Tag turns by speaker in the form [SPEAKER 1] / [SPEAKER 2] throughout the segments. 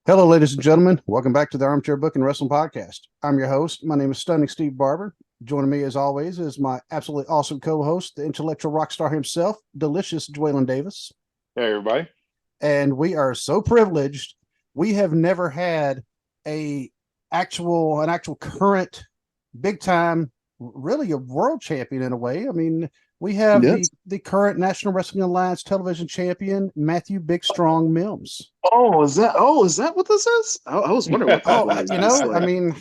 [SPEAKER 1] Hello, ladies and gentlemen. Welcome back to the Armchair Book and Wrestling Podcast. I'm your host. My name is Stunning Steve Barber. Joining me, as always, is my absolutely awesome co-host, the intellectual rock star himself, Delicious Dwaylen Davis.
[SPEAKER 2] Hey, everybody.
[SPEAKER 1] And we are so privileged. We have never had an actual current big time, really a world champion in a way. I mean, we have
[SPEAKER 3] Yes.
[SPEAKER 1] the current National Wrestling Alliance television champion, Matthew Big Strong Mims.
[SPEAKER 3] Oh, is that what this is? I was wondering what that
[SPEAKER 1] Oh,
[SPEAKER 3] was.
[SPEAKER 1] you
[SPEAKER 3] Just
[SPEAKER 1] know, I mean,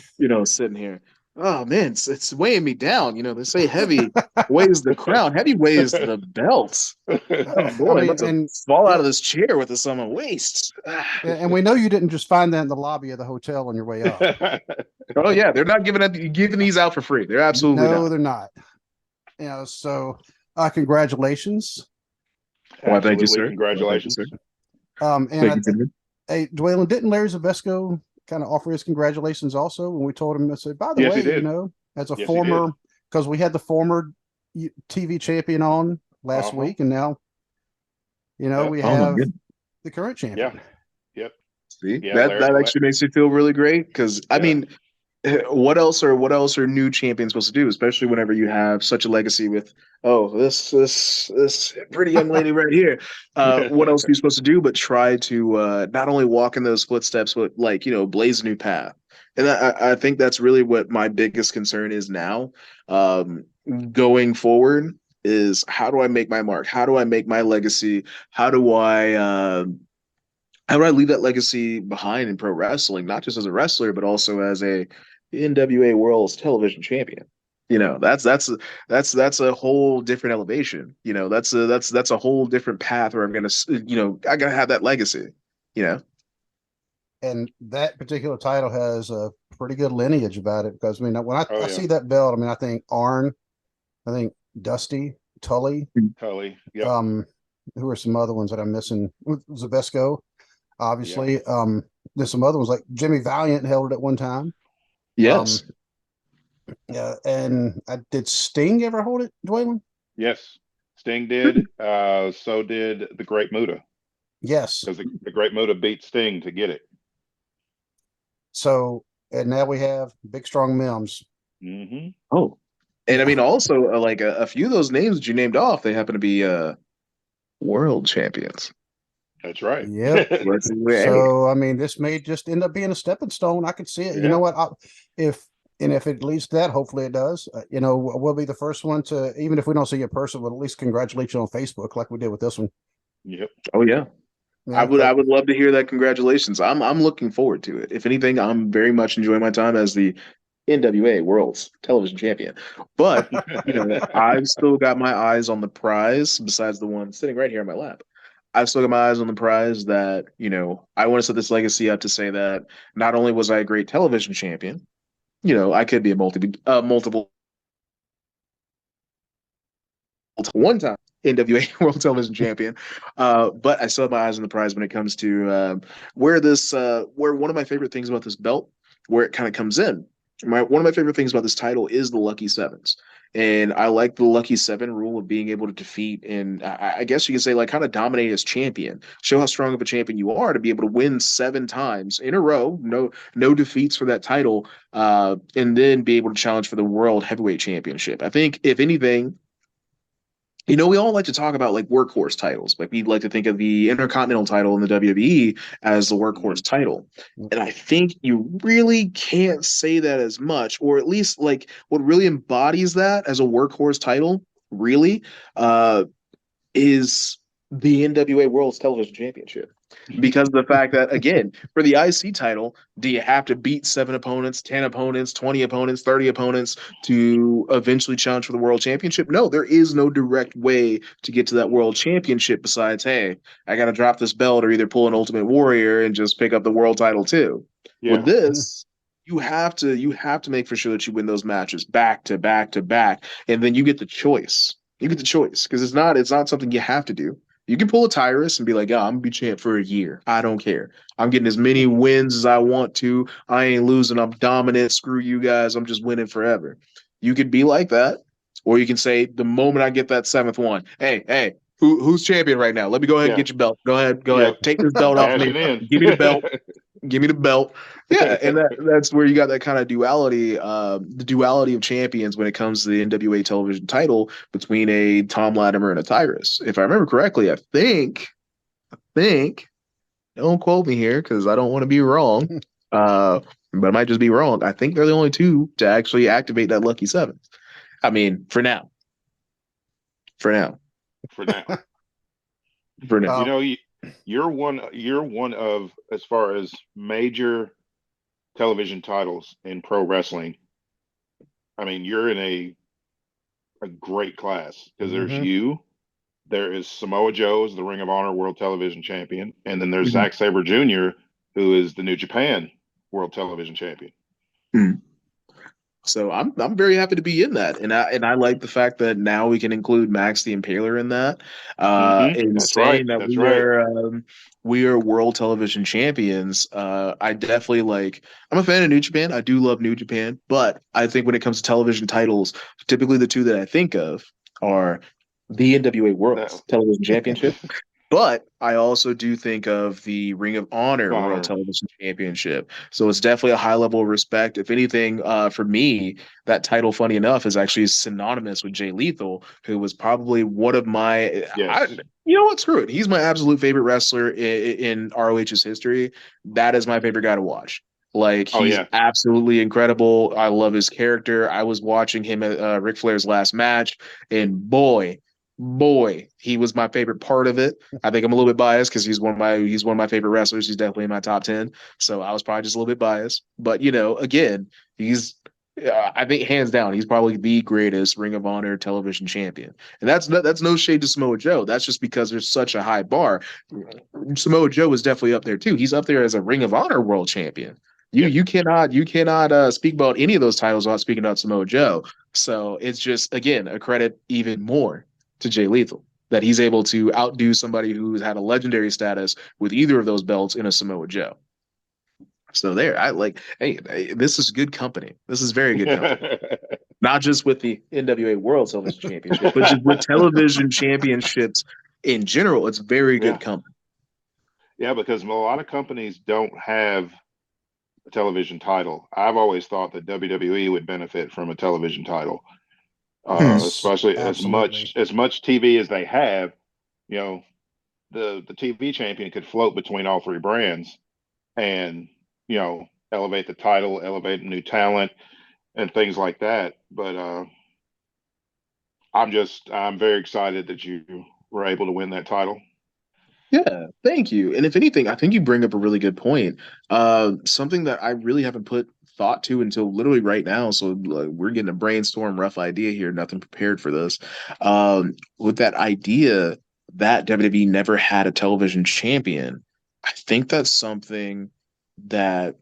[SPEAKER 3] sitting here. Oh man, it's weighing me down. They say heavy weighs the crown, heavy weighs the belt. Oh
[SPEAKER 1] I
[SPEAKER 3] boy, I'm
[SPEAKER 1] mean,
[SPEAKER 3] about to
[SPEAKER 1] and
[SPEAKER 3] fall out
[SPEAKER 1] yeah,
[SPEAKER 3] of this chair with this on my waist.
[SPEAKER 1] and we know you didn't just find that in the lobby of the hotel on your way up.
[SPEAKER 3] Oh yeah, they're not giving these out for free. They're absolutely
[SPEAKER 1] No,
[SPEAKER 3] not.
[SPEAKER 1] they're not. So congratulations.
[SPEAKER 3] Well, thank you,
[SPEAKER 2] Absolutely.
[SPEAKER 3] sir. Well, thank you,
[SPEAKER 2] Congratulations.
[SPEAKER 3] sir.
[SPEAKER 1] And
[SPEAKER 3] Thank you, Jimmy.
[SPEAKER 1] hey, Dwaylen, didn't Larry Zabesco kind of offer his congratulations also when we told him to say, by the
[SPEAKER 2] Yes,
[SPEAKER 1] way,
[SPEAKER 2] he did.
[SPEAKER 1] as a
[SPEAKER 2] Yes, he did.
[SPEAKER 1] former, because we had the former TV champion on last
[SPEAKER 2] Uh-huh.
[SPEAKER 1] week, and now,
[SPEAKER 2] Yep.
[SPEAKER 1] we
[SPEAKER 3] Oh my
[SPEAKER 1] have
[SPEAKER 3] goodness.
[SPEAKER 1] the current
[SPEAKER 2] Yeah.
[SPEAKER 1] champion.
[SPEAKER 2] Yep.
[SPEAKER 3] See,
[SPEAKER 2] Yeah.
[SPEAKER 3] that actually makes me feel really great because I
[SPEAKER 2] Yeah.
[SPEAKER 3] mean, what else are new champions supposed to do, especially whenever you have such a legacy with this pretty young lady right here. What else are you supposed to do but try to not only walk in those footsteps, but blaze a new path. And I think that's really what my biggest concern is now, um, going forward, is how do I make my mark? How do I make my legacy? How do I how do I leave that legacy behind in pro wrestling, not just as a wrestler, but also as a NWA World's Television Champion? That's a whole different elevation. That's a whole different path where I'm gonna I gotta have that legacy. You know,
[SPEAKER 1] And that particular title has a pretty good lineage about it because I mean when
[SPEAKER 2] Oh,
[SPEAKER 1] I
[SPEAKER 2] yeah.
[SPEAKER 1] see that belt, I mean I think Arn, I think Dusty, Tully,
[SPEAKER 2] Totally. Yep.
[SPEAKER 1] um, who are some other ones that I'm missing? Zabesco,
[SPEAKER 2] Yeah.
[SPEAKER 1] obviously. There's some other ones like Jimmy Valiant held it at one time. Um,
[SPEAKER 3] yes,
[SPEAKER 1] yeah, and I did Sting ever hold it, Dwayne?
[SPEAKER 2] Yes. Sting did. So did the Great Muta
[SPEAKER 1] Yes.
[SPEAKER 2] because the Great Muta beat Sting to get it.
[SPEAKER 1] So and now we have Big Strong Mims.
[SPEAKER 2] Hmm.
[SPEAKER 3] oh, and I
[SPEAKER 1] Yeah.
[SPEAKER 3] mean also like a few of those names that you named off, they happen to be world champions.
[SPEAKER 2] That's right.
[SPEAKER 1] Yep.
[SPEAKER 3] Hey,
[SPEAKER 1] So I mean, this may just end up being a stepping stone. I could see it. You know
[SPEAKER 2] Yeah.
[SPEAKER 1] what? If if it leads to that, hopefully it does. We'll be the first one to, even if we don't see you in person, we'll at least congratulate you on Facebook, like we did with this one.
[SPEAKER 2] Yep.
[SPEAKER 3] oh yeah. I
[SPEAKER 1] Yeah,
[SPEAKER 3] would
[SPEAKER 1] but
[SPEAKER 3] I would love to hear that. Congratulations. I'm looking forward to it. If anything, I'm very much enjoying my time as the NWA World's Television Champion. But, I've still got my eyes on the prize besides the one sitting right here in my lap. I've still got my eyes on the prize that, I want to set this legacy up to say that not only was I a great television champion, I could be a multiple one time NWA World Television Champion. But I still have my eyes on the prize when it comes to where one of my favorite things about this belt, where it kind of comes in. One of my favorite things about this title is the Lucky Sevens. And I like the Lucky Seven rule of being able to defeat and I guess you could say like kind of dominate as champion, show how strong of a champion you are to be able to win 7 times in a row, no defeats for that title, and then be able to challenge for the World Heavyweight Championship. I think if anything, we all like to talk about like workhorse titles. Like we like to think of the Intercontinental title in the WWE as the
[SPEAKER 2] Mhm.
[SPEAKER 3] workhorse title. And I think you really can't say that as much, or at least like what really embodies that as a workhorse title, really, uh, is the NWA World's Television Championship. Because of the fact that, again, for the IC title, do you have to beat 7 opponents, 10 opponents, 20 opponents, 30 opponents to eventually challenge for the world championship? No, there is no direct way to get to that world championship besides, hey, I got to drop this belt or either pull an Ultimate Warrior and just pick up the world title too. With
[SPEAKER 2] Yeah.
[SPEAKER 3] this, you have to make for sure that you win those matches back to back to back, and then you get the choice. You get the choice because it's not something you have to do. You can pull a Tyrus and be like, "Oh, I'm gonna be champ for a year. I don't care. I'm getting as many wins as I want to. I ain't losing. I'm dominant. Screw you guys. I'm just winning forever." You could be like that, or you can say, "The moment I get that seventh one, hey, who's champion right now? Let me go ahead and
[SPEAKER 2] Yeah.
[SPEAKER 3] get your belt. Go ahead,
[SPEAKER 2] Yep.
[SPEAKER 3] take this belt off
[SPEAKER 2] Cash
[SPEAKER 3] me.
[SPEAKER 2] it in.
[SPEAKER 3] Give me the belt. Give me the belt. Yeah, and that's where you got that kind of duality, the duality of champions when it comes to the NWA television title between a Tom Latimer and a Tyrus. If I remember correctly, I think, don't quote me here because I don't want to be wrong, but I might just be wrong. I think they're the only two to actually activate that Lucky Seven. I mean, for now. For now.
[SPEAKER 2] For now.
[SPEAKER 3] For now.
[SPEAKER 2] You know, you're one of, as far as major television titles in pro wrestling, I mean, you're in a great class because there's you, there is Samoa Joe as the Ring of Honor World Television Champion, and then there's Zack Sabre Jr., who is the New Japan World Television Champion.
[SPEAKER 3] So I'm very happy to be in that, and I like the fact that now we can include Max the Impaler in that. In
[SPEAKER 2] That's
[SPEAKER 3] saying
[SPEAKER 2] right.
[SPEAKER 3] that we are world television champions. I definitely I'm a fan of New Japan. I do love New Japan, but I think when it comes to television titles, typically the two that I think of are the NWA World Television Championship. But I also do think of the Ring of Honor World Television Championship. So it's definitely a high level of respect. If anything, for me, that title, funny enough, is actually synonymous with Jay Lethal, who was probably one of my. You know what? Screw it. He's my absolute favorite wrestler in ROH's history. That is my favorite guy to watch. He's absolutely incredible. I love his character. I was watching him at Ric Flair's last match, and boy, he was my favorite part of it. I think I'm a little bit biased because he's one of my favorite wrestlers. He's definitely in my top 10. So I was probably just a little bit biased. But again, he's I think hands down, he's probably the greatest Ring of Honor television champion. And that's no shade to Samoa Joe. That's just because there's such a high bar. Samoa Joe is definitely up there too. He's up there as a Ring of Honor world champion. You cannot speak about any of those titles without speaking about Samoa Joe. So it's just, again, a credit even more to Jay Lethal that he's able to outdo somebody who's had a legendary status with either of those belts in a Samoa Joe. So there, hey, this is good company. This is very good company. Not just with the NWA World Television Championship, but just with television championships in general. It's very good company.
[SPEAKER 2] Yeah, because a lot of companies don't have a television title. I've always thought that WWE would benefit from a television title. Especially as much TV as they have, the TV champion could float between all three brands and, elevate the title, elevate new talent and things like that. But I'm very excited that you were able to win that title.
[SPEAKER 3] Yeah, thank you. And if anything, I think you bring up a really good point. Something that I really haven't put thought to until literally right now. So we're getting a brainstorm rough idea here, nothing prepared for this. With that idea that WWE never had a television champion, I think that's something that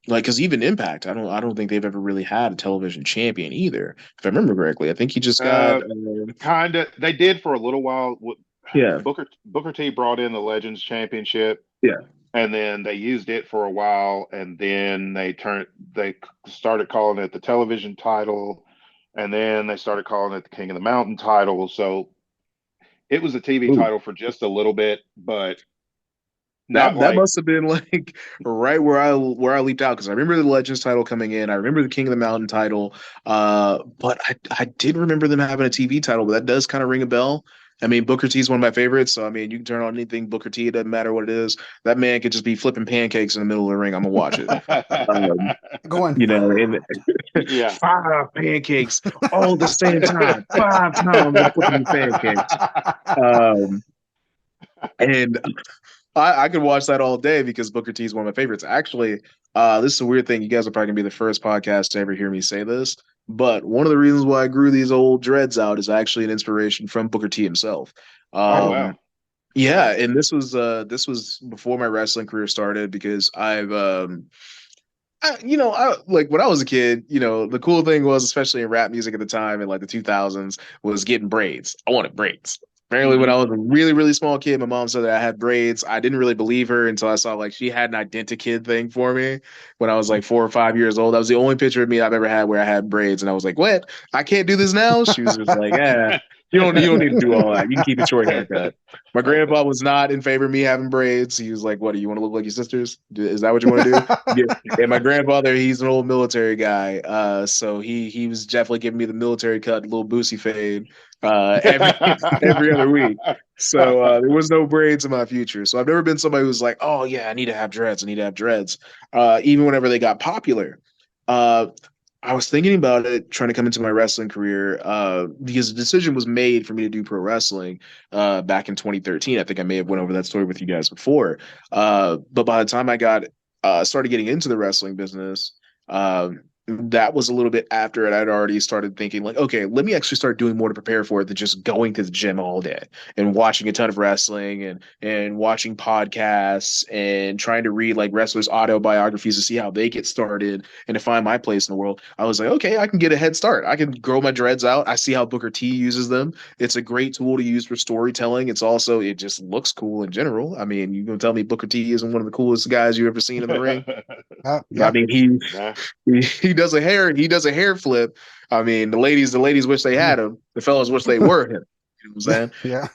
[SPEAKER 3] because even Impact, I don't think they've ever really had a television champion either. If I remember correctly, I think he just got
[SPEAKER 2] kind of. They did for a little while.
[SPEAKER 3] Yeah,
[SPEAKER 2] Booker T brought in the Legends Championship.
[SPEAKER 3] Yeah.
[SPEAKER 2] And then they used it for a while, and then they started calling it the television title, and then they started calling it the King of the Mountain title. So it was a TV title for just a little bit, but
[SPEAKER 3] that must have been right where I leaped out, because I remember the Legends title coming in. I remember the King of the Mountain title, but I did remember them having a TV title, but that does kind of ring a bell. I mean, Booker T is one of my favorites. So, I mean, you can turn on anything Booker T. It doesn't matter what it is. That man could just be flipping pancakes in the middle of the ring. I'm going to watch it.
[SPEAKER 1] Go on.
[SPEAKER 3] 5 pancakes all at the same time. 5 times I'm flipping pancakes. And I could watch that all day because Booker T is one of my favorites. Actually, this is a weird thing. You guys are probably going to be the first podcast to ever hear me say this. But one of the reasons why I grew these old dreads out is actually an inspiration from Booker T himself.
[SPEAKER 2] Wow.
[SPEAKER 3] Yeah, and this was before my wrestling career started, because when I was a kid, the cool thing was, especially in rap music at the time in the 2000s, was getting braids. I wanted braids. Apparently, when I was a really, really small kid, my mom said that I had braids. I didn't really believe her until I saw she had an Identikid thing for me when I was 4 or 5 years old. That was the only picture of me I've ever had where I had braids, and I was like, "What? I can't do this now?" She was just like, "Yeah." You don't need to do all that. You can keep a short haircut. My grandpa was not in favor of me having braids. He was like, "What do you want to look like your sisters? Is that what you want to do?" Yeah. And my grandfather, he's an old military guy. So he was definitely giving me the military cut, little boosie fade, every other week. So there was no braids in my future. So I've never been somebody who's like, "Oh yeah, I need to have dreads. I need to have dreads." Even whenever they got popular. I was thinking about it, trying to come into my wrestling career, because the decision was made for me to do pro wrestling back in 2013. I think I may have went over that story with you guys before. But by the time I got started getting into the wrestling business, that was a little bit after it. I'd already started thinking like, okay, let me actually start doing more to prepare for it than just going to the gym all day and watching a ton of wrestling and watching podcasts and trying to read like wrestlers' autobiographies to see how they get started and to find my place in the world. I was like, okay, I can get a head start. I can grow my dreads out. I see how Booker T uses them. It's a great tool to use for storytelling. It's also, it just looks cool in general. I mean, you're gonna tell me Booker T isn't one of the coolest guys you've ever seen in the ring?
[SPEAKER 1] Yeah.
[SPEAKER 3] I mean, he does a hair flip. I mean, the ladies wish they had him. The fellas wish they were him. You know what I'm saying?
[SPEAKER 1] Yeah.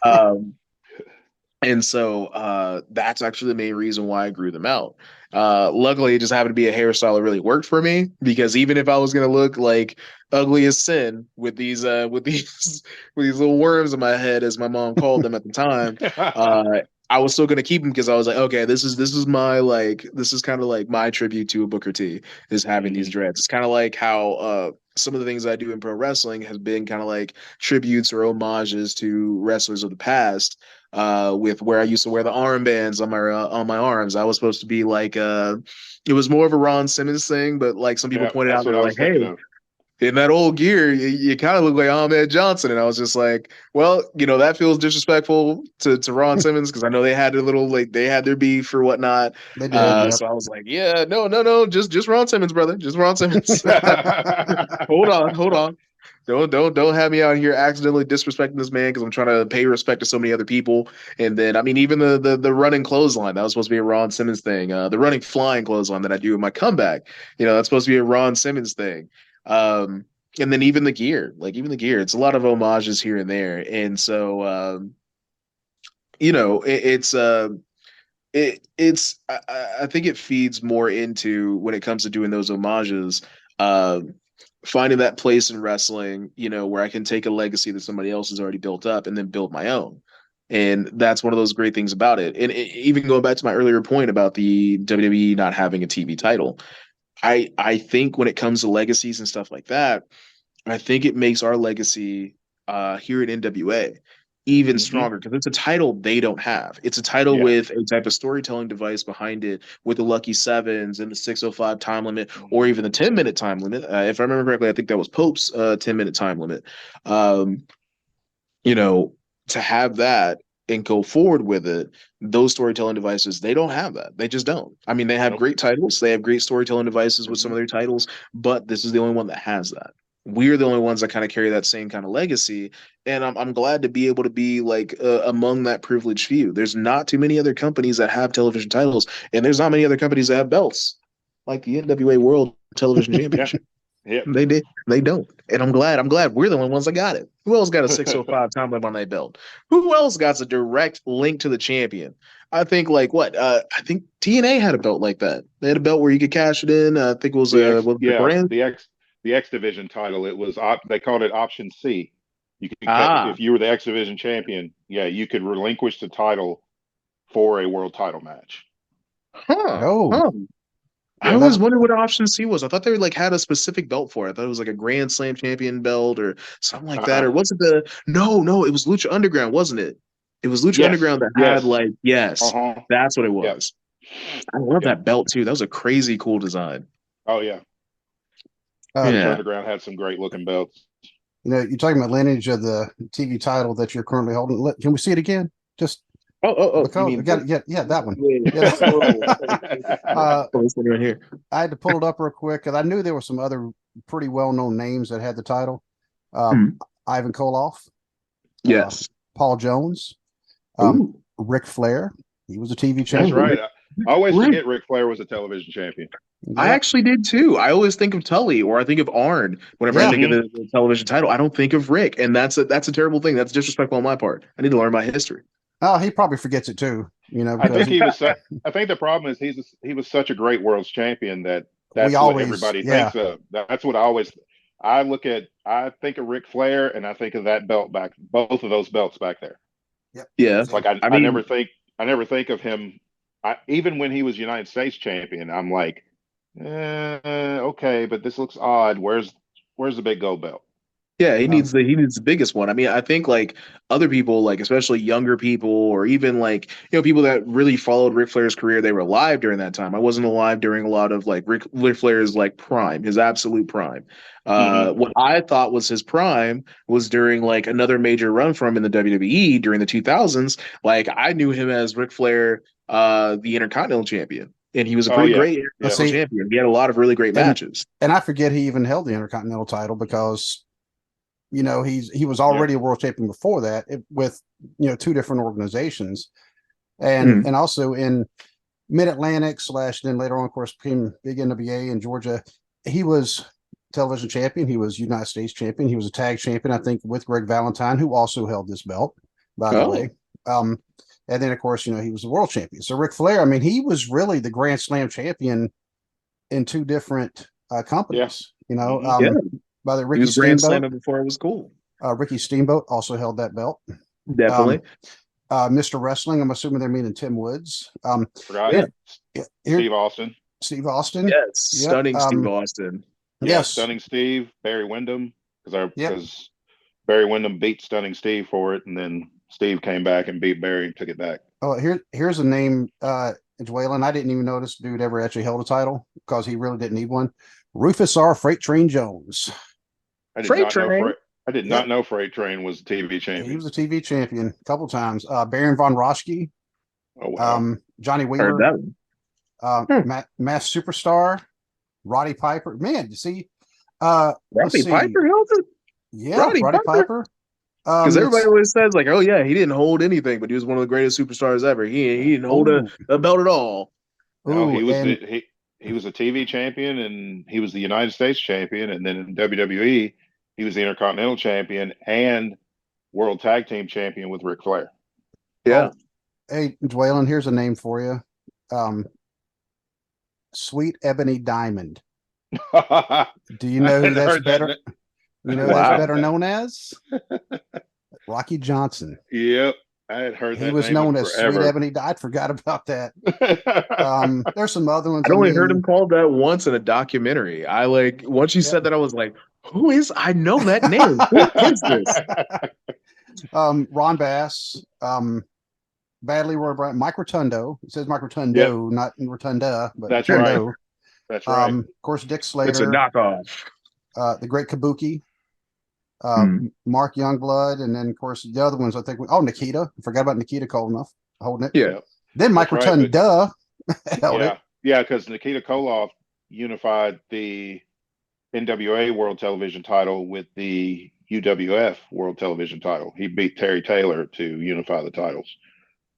[SPEAKER 3] And so that's actually the main reason why I grew them out. Luckily, it just happened to be a hairstyle that really worked for me, because even if I was gonna look like ugly as sin with these with these with these little worms in my head, as my mom called them at the time, I was still gonna keep them, because I was like, okay, this is my this is kind of like my tribute to a Booker T, is having these dreads. It's kind of like how some of the things I do in pro wrestling has been kind of like tributes or homages to wrestlers of the past. With where I used to wear the armbands on my arms, I was supposed to be like it was more of a Ron Simmons thing, but like some people pointed out,
[SPEAKER 2] that's what
[SPEAKER 3] they're
[SPEAKER 2] I
[SPEAKER 3] like,
[SPEAKER 2] was thinking
[SPEAKER 3] hey,
[SPEAKER 2] of.
[SPEAKER 3] in that old gear, you kind of look like Ahmed Johnson. And I was just like, well, that feels disrespectful to Ron Simmons, because I know they had their little, like, they had their beef or whatnot.
[SPEAKER 1] They did. Yep.
[SPEAKER 3] So I was like, yeah, no, just Ron Simmons, brother, just Ron Simmons. Hold on. Don't have me out here accidentally disrespecting this man, because I'm trying to pay respect to so many other people. And then, I mean, even the running clothesline, that was supposed to be a Ron Simmons thing. The running flying clothesline that I do in my comeback, that's supposed to be a Ron Simmons thing. And then even the gear, it's a lot of homages here and there. And so, it's I think it feeds more into, when it comes to doing those homages, finding that place in wrestling, where I can take a legacy that somebody else has already built up and then build my own. And that's one of those great things about it. And even going back to my earlier point about the WWE not having a TV title, I think when it comes to legacies and stuff like that, I think it makes our legacy here at NWA even stronger, because it's a title they don't have. It's a title with a type of storytelling device behind it, with the Lucky Sevens and the 605 time limit, or even the 10-minute time limit. If I remember correctly, I think that was Pope's 10-minute time limit. You know, to have that and go forward with it, those storytelling devices, they don't have that. They just don't. I mean, they have great titles. They have great storytelling devices with some of their titles, but this is the only one that has that. We're the only ones that kind of carry that same kind of legacy. And I'm glad to be able to be like among that privileged few. There's not too many other companies that have television titles, and there's not many other companies that have belts like the NWA World Television Championship.
[SPEAKER 2] Yeah.
[SPEAKER 3] They don't. And I'm glad we're the only ones that got it. Who else got a 605 time limit on their belt? Who else got a direct link to the champion? I think I think TNA had a belt like that. They had a belt where you could cash it in. I think it was the brand.
[SPEAKER 2] The X Division title. It was they called it Option C. You could if you were the X Division champion, you could relinquish the title for a world title match.
[SPEAKER 3] I always wondered what Option C was. I thought they had a specific belt for it. I thought it was like a Grand Slam champion belt or something like that. Or was it no, it was Lucha Underground, wasn't it? It was Lucha Underground that had that's what it was. I love that belt too. That was a crazy cool design.
[SPEAKER 2] Oh yeah. Lucha Underground had some great looking belts.
[SPEAKER 1] You're talking about lineage of the TV title that you're currently holding. Can we see it again? Just that one.
[SPEAKER 3] Right here.
[SPEAKER 1] I had to pull it up real quick because I knew there were some other pretty well-known names that had the title. Ivan Koloff.
[SPEAKER 3] Yes.
[SPEAKER 1] Paul Jones. Ric Flair. He was a TV champion.
[SPEAKER 2] That's right. I always forget Ric Flair was a television champion.
[SPEAKER 3] I actually did too. I always think of Tully or I think of Arn whenever I think of the television title. I don't think of Rick, and that's a terrible thing. That's disrespectful on my part. I need to learn my history.
[SPEAKER 1] Oh, he probably forgets it too.
[SPEAKER 2] I think he was. I think the problem is he was such a great world's champion that's what everybody thinks of. That's what I look at. I think of Ric Flair, and I think of that belt both of those belts back there.
[SPEAKER 1] Yep.
[SPEAKER 3] Yeah.
[SPEAKER 2] Like I never think of him. Even when he was United States champion, I'm like, okay, but this looks odd. Where's the big gold belt?
[SPEAKER 3] Yeah, he needs the biggest one. I mean, I think like other people, like especially younger people, or even like people that really followed Ric Flair's career, they were alive during that time. I wasn't alive during a lot of like Ric Flair's like prime, his absolute prime. What I thought was his prime was during like another major run from him in the WWE during the 2000s. Like I knew him as Ric Flair, the Intercontinental Champion. And he was a pretty great Intercontinental champion. He had a lot of really great matches.
[SPEAKER 1] And I forget he even held the Intercontinental title because he was already a world champion before that with two different organizations, and also in Mid Atlantic / then later on, of course, became big NWA in Georgia. He was television champion. He was United States champion. He was a tag champion, I think, with Greg Valentine, who also held this belt, by the way. And then, of course, he was the world champion. So Ric Flair, I mean, he was really the Grand Slam champion in two different companies. By the Ricky
[SPEAKER 3] Grand Slam before it was cool.
[SPEAKER 1] Ricky Steamboat also held that belt.
[SPEAKER 3] Definitely.
[SPEAKER 1] Mr. Wrestling, I'm assuming they're meaning Tim Woods.
[SPEAKER 2] Steve Austin.
[SPEAKER 1] Steve Austin.
[SPEAKER 3] Yes. Stunning Steve Austin.
[SPEAKER 1] Yes.
[SPEAKER 2] Stunning Steve, Barry Windham. Because Barry Windham beat Stunning Steve for it, and then Steve came back and beat Barry and took it back.
[SPEAKER 1] Oh, here's a name, Dwaylen. I didn't even know this dude ever actually held a title because he really didn't need one. Rufus R. Freight Train Jones.
[SPEAKER 2] I did not know Freight Train was a TV champion.
[SPEAKER 1] He was a TV champion a couple times. Baron von Roschke.
[SPEAKER 2] Oh, wow.
[SPEAKER 1] Johnny Weaver. Mass Superstar. Roddy Piper. Man, you see.
[SPEAKER 3] Roddy Piper held it?
[SPEAKER 1] Yeah, Roddy Piper.
[SPEAKER 3] Because everybody always says, like, oh, yeah, he didn't hold anything, but he was one of the greatest superstars ever. He didn't hold a belt at all.
[SPEAKER 2] No, he was a TV champion, and he was the United States champion, and then in WWE, he was the Intercontinental champion and World Tag Team champion with Ric Flair.
[SPEAKER 3] Yeah.
[SPEAKER 1] Hey, Dwaylen, here's a name for you. Sweet Ebony Diamond. Do you know who that's better? That's better known as Rocky Johnson.
[SPEAKER 2] Yep. I had heard that.
[SPEAKER 1] He was known as Sweet Ebony. I forgot about that. There's some other ones.
[SPEAKER 3] I only heard him called that once in a documentary. Once you said that, I was like, who is? I know that name. Who is this?
[SPEAKER 1] Ron Bass, Badly Roy Brown, Mike Rotundo. It says Mike Rotundo, not Rotunda, but
[SPEAKER 2] that's
[SPEAKER 1] Rotundo.
[SPEAKER 2] Right. That's right.
[SPEAKER 1] Of course, Dick Slater.
[SPEAKER 3] It's a knockoff.
[SPEAKER 1] The Great Kabuki. Mark Youngblood, and then of course the other ones I think. Nikita. I forgot about Nikita Koloff holding it.
[SPEAKER 3] Yeah.
[SPEAKER 1] Then Mike Rotunda held it.
[SPEAKER 2] Yeah, because Nikita Koloff unified the NWA World Television title with the UWF World Television title. He beat Terry Taylor to unify the titles.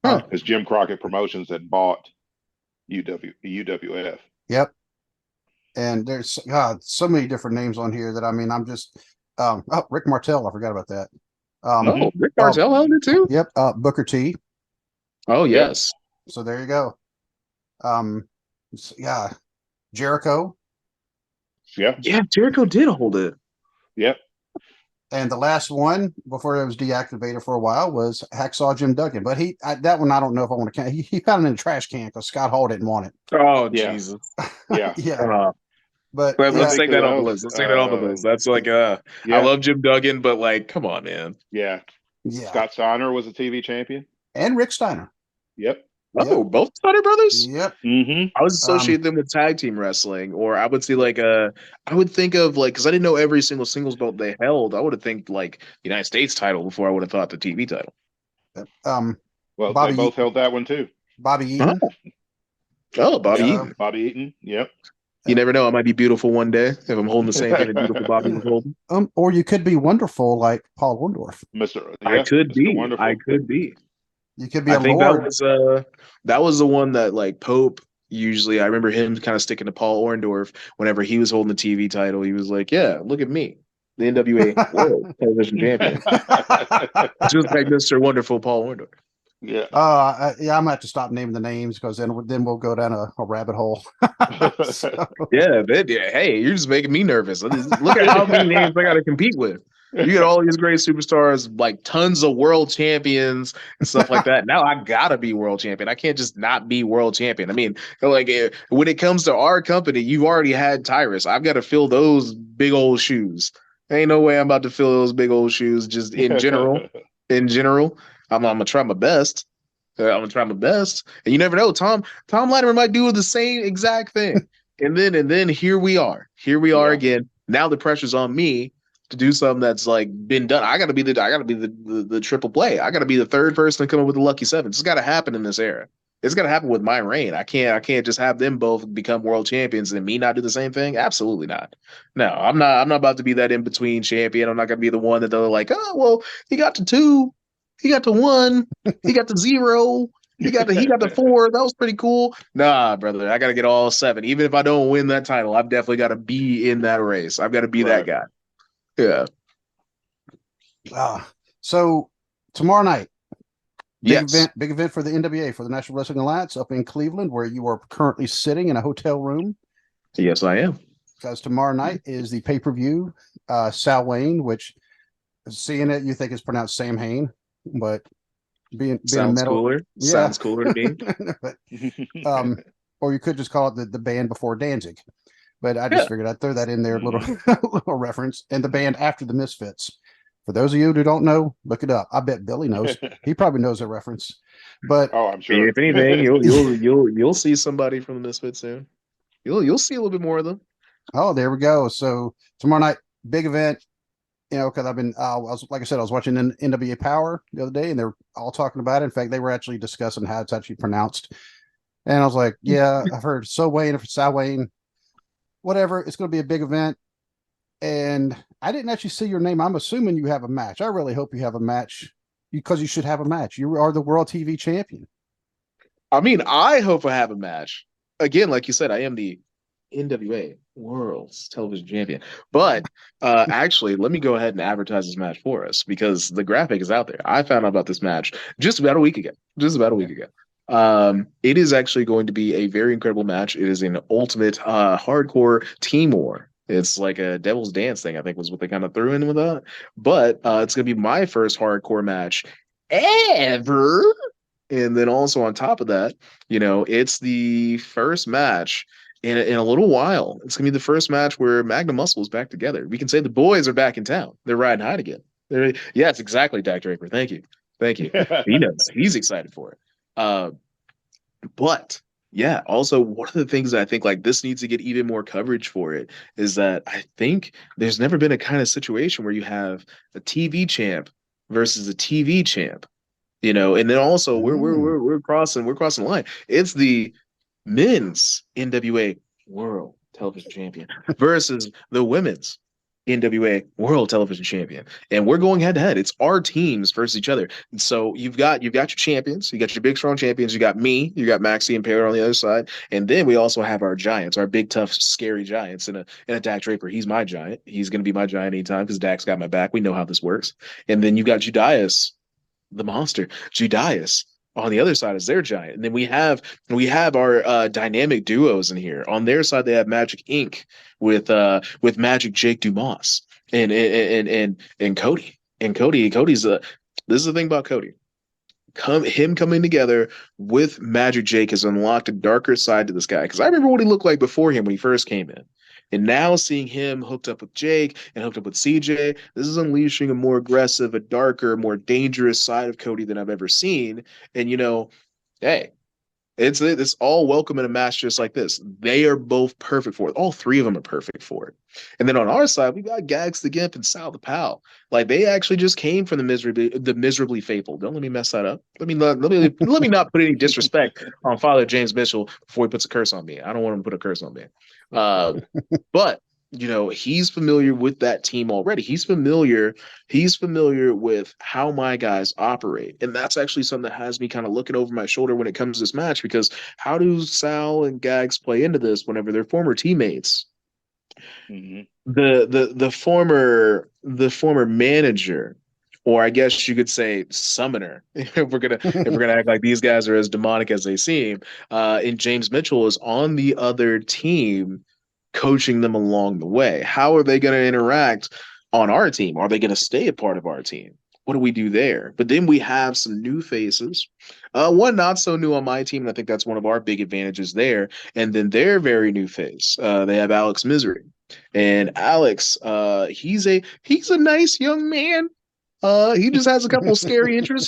[SPEAKER 2] Because Jim Crockett Promotions had bought UWF.
[SPEAKER 1] Yep. And there's so many different names on here that I'm just. Rick Martel. I forgot about that.
[SPEAKER 3] Rick Martel held it too.
[SPEAKER 1] Yep. Booker T.
[SPEAKER 3] Oh yes.
[SPEAKER 1] So there you go. Jericho.
[SPEAKER 2] Yeah.
[SPEAKER 3] Yeah, Jericho did hold it.
[SPEAKER 2] Yep.
[SPEAKER 1] And the last one before it was deactivated for a while was Hacksaw Jim Duggan. But that one I don't know if I want to count. He found it in a trash can because Scott Hall didn't want it.
[SPEAKER 3] Oh Jesus.
[SPEAKER 2] Yeah.
[SPEAKER 1] Yeah. But
[SPEAKER 3] let's take that off the list. Let's take that off the list. That's like I love Jim Duggan, but like, come on, man.
[SPEAKER 2] Yeah. Scott Steiner was a TV champion.
[SPEAKER 1] And Rick Steiner.
[SPEAKER 2] Yep.
[SPEAKER 3] Oh, both Steiner brothers?
[SPEAKER 1] Yep.
[SPEAKER 2] Mm-hmm.
[SPEAKER 3] I was associating them with tag team wrestling, or I would see I would think of because I didn't know every single singles belt they held. I would have think like United States title before I would have thought the TV title.
[SPEAKER 2] Well, Bobby they both held that one too.
[SPEAKER 1] Bobby Eaton.
[SPEAKER 3] Oh, Bobby Eaton.
[SPEAKER 2] Bobby Eaton. Yep.
[SPEAKER 3] You never know. I might be beautiful one day if I'm holding the same thing that beautiful Bobby was holding.
[SPEAKER 1] Or you could be wonderful like Paul Orndorff.
[SPEAKER 3] I could be. I could be.
[SPEAKER 1] You could be.
[SPEAKER 3] I think that was the one that like Pope usually. I remember him kind of sticking to Paul Orndorff whenever he was holding the TV title. He was like, "Yeah, look at me, the NWA World Television Champion," just like Mr. Wonderful Paul Orndorff.
[SPEAKER 2] Yeah.
[SPEAKER 1] Yeah, I'm gonna have to stop naming the names because then we'll go down a rabbit hole. So,
[SPEAKER 3] Yeah, hey, you're just making me nervous. Look at how many names I got to compete with. You get all these great superstars, like tons of world champions and stuff like that. Now I gotta be world champion. I can't just not be world champion. I mean, like when it comes to our company, you've already had Tyrus. I've got to fill those big old shoes. Ain't no way I'm about to fill those big old shoes. Just in general, I'm gonna try my best. I'm gonna try my best, and you never know. Tom Latimer might do the same exact thing, and then here we are. Here we are again. Now the pressure's on me to do something that's like been done. I gotta be the triple play. I gotta be the third person to come up with the lucky seven. It's gotta happen in this era. It's gotta happen with my reign. I can't just have them both become world champions and me not do the same thing. Absolutely not. No, I'm not about to be that in between champion. I'm not gonna be the one that they're like, oh well, he got to 2. He got to 1. He got to 0. He got to 4. That was pretty cool. Nah, brother, I got to get all 7. Even if I don't win that title, I've definitely got to be in that race. I've got to be that guy. Yeah.
[SPEAKER 1] So tomorrow night, big
[SPEAKER 3] Yes.
[SPEAKER 1] event for the NWA, for the National Wrestling Alliance up in Cleveland, where you are currently sitting in a hotel room.
[SPEAKER 3] Yes, I am.
[SPEAKER 1] Because tomorrow night is the pay-per-view, Samhain, which seeing it, you think it's pronounced Samhain, but being
[SPEAKER 3] Sounds
[SPEAKER 1] a metal,
[SPEAKER 3] cooler.
[SPEAKER 1] yeah.
[SPEAKER 3] Sounds cooler to me.
[SPEAKER 1] But, or you could just call it the band before Danzig. But I just figured I'd throw that in there, little reference. And the band after the Misfits. For those of you who don't know, look it up. I bet Billy knows. He probably knows the reference. But
[SPEAKER 2] I'm sure.
[SPEAKER 3] If anything, you'll see somebody from the Misfits soon. You'll see a little bit more of them.
[SPEAKER 1] Oh, there we go. So tomorrow night, big event. Because I've been, I was watching NWA Power the other day, and they're all talking about it. In fact, they were actually discussing how it's actually pronounced. And I was like, yeah, I've heard Samhain, whatever. It's going to be a big event. And I didn't actually see your name. I'm assuming you have a match. I really hope you have a match because you should have a match. You are the world TV champion.
[SPEAKER 3] I mean, I hope I have a match. Again, like you said, I am the NWA World's Television Champion. But actually, let me go ahead and advertise this match for us because the graphic is out there. I found out about this match just about a week ago. It is actually going to be a very incredible match. It is an ultimate hardcore team war. It's like a Devil's Dance thing, I think was what they kind of threw in with that. But it's going to be my first hardcore match ever. And then also on top of that, it's the first match in a little while. It's going to be the first match where Magnum Muscle is back together. We can say the boys are back in town. They're riding high again. Yes, exactly, Dak Draper. Thank you. He knows. He's excited for it. But yeah, also one of the things that I think like this needs to get even more coverage for it is that I think there's never been a kind of situation where you have a TV champ versus a TV champ. And then also we're crossing the line. It's the men's NWA World Television Champion versus the women's NWA World Television Champion, and we're going head to head. It's our teams versus each other. And so you've got your champions, you got your big strong champions, you got me, you got Maxie and Perry on the other side, and then we also have our giants, our big tough scary giants, and a Dak Draper. He's my giant. He's going to be my giant anytime because Dak's got my back. We know how this works. And then you got Judas, the monster, Judas on the other side is their giant. And then we have our dynamic duos in here. On their side, they have Magic Inc. with Magic Jake Dumas and Cody. And Cody's this is the thing about Cody. Him coming together with Magic Jake has unlocked a darker side to this guy. Because I remember what he looked like before him when he first came in. And now seeing him hooked up with Jake and hooked up with CJ, this is unleashing a more aggressive, a darker, more dangerous side of Cody than I've ever seen. And, hey, it's all welcome in a match just like this. They are both perfect for it. All three of them are perfect for it. And then on our side, we got Gags the Gimp and Sal the Pal. Like they actually just came from the miserably faithful. Don't let me mess that up. Let me not put any disrespect on Father James Mitchell before he puts a curse on me. I don't want him to put a curse on me. But he's familiar with that team already. He's familiar with how my guys operate. And that's actually something that has me kind of looking over my shoulder when it comes to this match, because how do Sal and Gags play into this whenever they're former teammates?
[SPEAKER 2] Mm-hmm.
[SPEAKER 3] The former manager, or I guess you could say summoner, if we're gonna act like these guys are as demonic as they seem, and James Mitchell is on the other team coaching them along the way. How are they going to interact on our team? Are they going to stay a part of our team? What do we do there? But then we have some new faces. One not so new on my team, and I think that's one of our big advantages there. And then their very new face. They have Alex Misery. And Alex, he's a nice young man. He just has a couple of scary interests.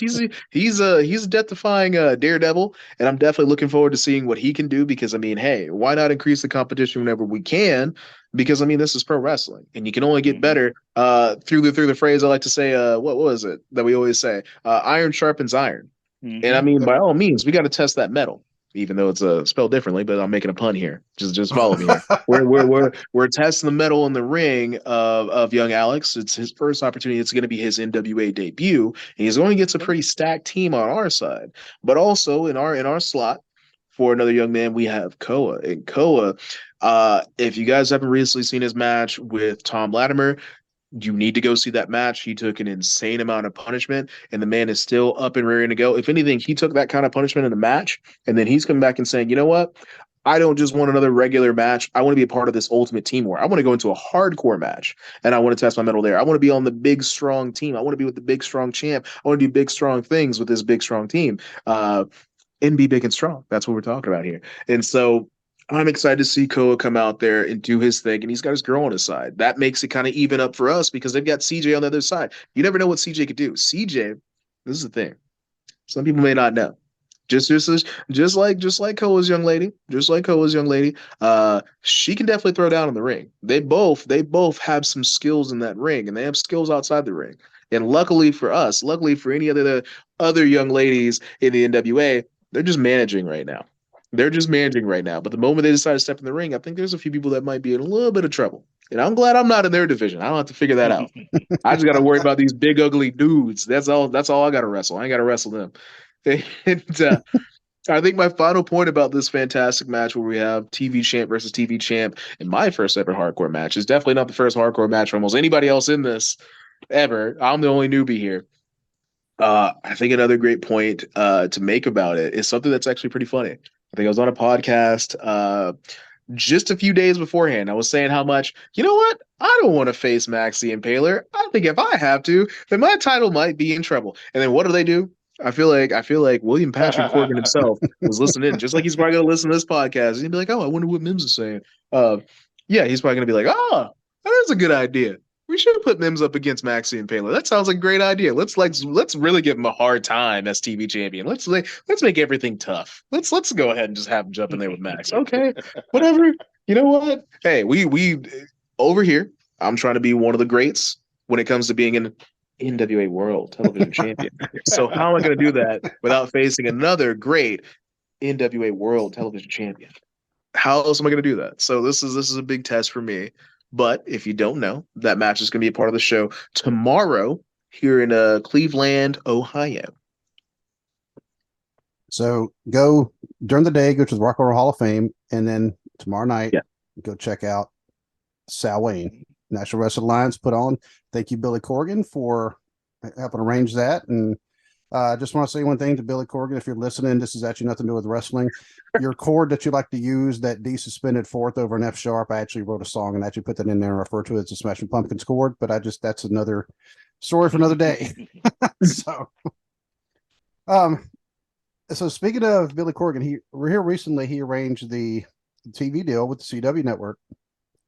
[SPEAKER 3] He's a death-defying daredevil, and I'm definitely looking forward to seeing what he can do. Because I mean, hey, why not increase the competition whenever we can? Because I mean, this is pro wrestling, and you can only get better through the phrase I like to say. What was it that we always say? Iron sharpens iron. And I mean, by all means, we got to test that metal, even though it's spelled differently. But I'm making a pun here. Just follow me here. We're testing the metal in the ring of young Alex. It's his first opportunity. It's going to be his NWA debut, and he's going to get a pretty stacked team on our side. But also in our slot for another young man, we have Koa. And Koa, if you guys haven't recently seen his match with Tom Latimer, you need to go see that match. He took an insane amount of punishment, and the man is still up and ready to go. If anything, he took that kind of punishment in the match, and then he's coming back and saying, you know what? I don't just want another regular match. I want to be a part of this ultimate team war. I want to go into a hardcore match, and I want to test my mettle there. I want to be on the big, strong team. I want to be with the big, strong champ. I want to do big, strong things with this big, strong team. And be big and strong. That's what we're talking about here. And so I'm excited to see Koa come out there and do his thing, and he's got his girl on his side. That makes it kind of even up for us because they've got CJ on the other side. You never know what CJ could do. CJ, this is the thing. Some people may not know. Just like Koa's young lady, she can definitely throw down in the ring. They both have some skills in that ring, and they have skills outside the ring. And luckily for us, luckily for any other young ladies in the NWA, they're just managing right now. But the moment they decide to step in the ring, I think there's a few people that might be in a little bit of trouble. And I'm glad I'm not in their division. I don't have to figure that out. I just got to worry about these big ugly dudes. That's all I got to wrestle. I ain't got to wrestle them. And I think my final point about this fantastic match where we have TV champ versus TV champ in my first ever hardcore match is definitely not the first hardcore match for almost anybody else in this ever. I'm the only newbie here. I think another great point to make about it is something that's actually pretty funny. I think I was on a podcast just a few days beforehand. I was saying how much, you know what? I don't want to face Maxie and Paler. I think if I have to, then my title might be in trouble. And then what do? I feel like William Patrick Corgan himself was listening, just like he's probably gonna listen to this podcast. And he'd be like, "Oh, I wonder what Mims is saying." Yeah, he's probably gonna be like, "Oh, that is a good idea. We should put Mims up against Maxie and Paler. That sounds like a great idea. Let's really give him a hard time as TV champion. Let's make everything tough. Let's go ahead and just have him jump in there with Max. Okay, whatever. You know what? Hey, we over here. I'm trying to be one of the greats when it comes to being an NWA World Television Champion. So how am I going to do that without facing another great NWA World Television Champion? How else am I going to do that? So this is a big test for me. But if you don't know, that match is going to be a part of the show tomorrow here in Cleveland, Ohio.
[SPEAKER 1] So go during the day, go to the Rock and Roll Hall of Fame, and then tomorrow night, go check out Samhain. National Wrestling Alliance put on. Thank you, Billy Corgan, for helping arrange that. And I just want to say one thing to Billy Corgan. If you're listening, this is actually nothing to do with wrestling. Your chord that you like to use, that D suspended fourth over an F sharp, I actually wrote a song and actually put that in there and refer to it as the Smashing Pumpkins chord. But that's another story for another day. So speaking of Billy Corgan, he arranged the TV deal with the CW network.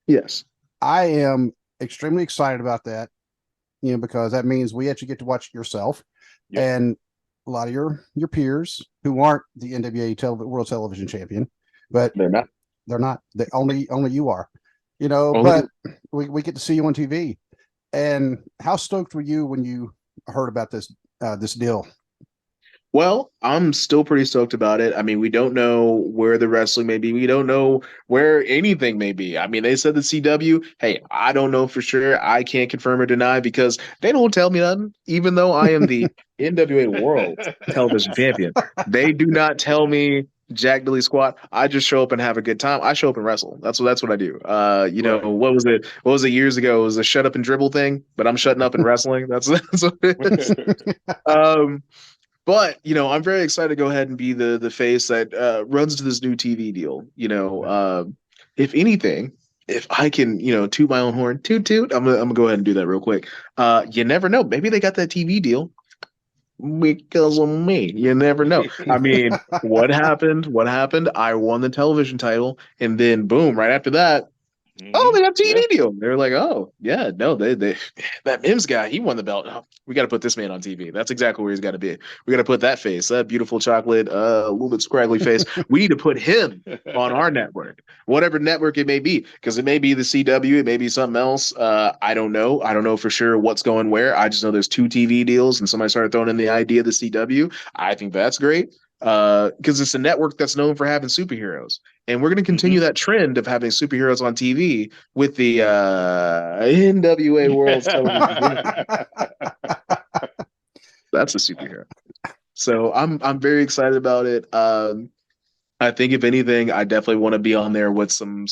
[SPEAKER 3] Yes.
[SPEAKER 1] I am extremely excited about that, because that means we actually get to watch yourself and a lot of your peers who aren't the NWA World Television Champion, but
[SPEAKER 3] they're not.
[SPEAKER 1] They only you are, but we get to see you on TV. And how stoked were you when you heard about this deal?
[SPEAKER 3] Well, I'm still pretty stoked about it. I mean, we don't know where the wrestling may be. We don't know where anything may be. I mean, they said the CW. Hey, I don't know for sure. I can't confirm or deny because they don't tell me nothing. Even though I am the NWA World Television Champion, they do not tell me Jack Dilly squat. I just show up and have a good time. I show up and wrestle. That's what I do.
[SPEAKER 2] Right.
[SPEAKER 3] What was it? What was it years ago? It was a shut up and dribble thing, but I'm shutting up and wrestling. That's what it is. Um, but I'm very excited to go ahead and be the face that runs to this new TV deal. If anything, if I can, toot my own horn, toot toot. I'm gonna go ahead and do that real quick. You never know. Maybe they got that TV deal because of me. You never know. I mean, what happened? What happened? I won the television title, and then boom, right after that, oh, they got a TV deal. They're like, oh yeah, no, they that Mims guy, he won the belt. Oh, we got to put this man on TV. That's exactly where he's got to be. We got to put that face, that beautiful chocolate, a little bit scraggly face. We need to put him on our network, whatever network it may be, because it may be the CW, it may be something else. I don't know. I don't know for sure what's going where. I just know there's 2 TV deals, and somebody started throwing in the idea of the CW. I think that's great because it's a network that's known for having superheroes. And we're going to continue that trend of having superheroes on TV with the NWA World Television. That's a superhero. So I'm very excited about it. I think if anything, I definitely want to be on there with some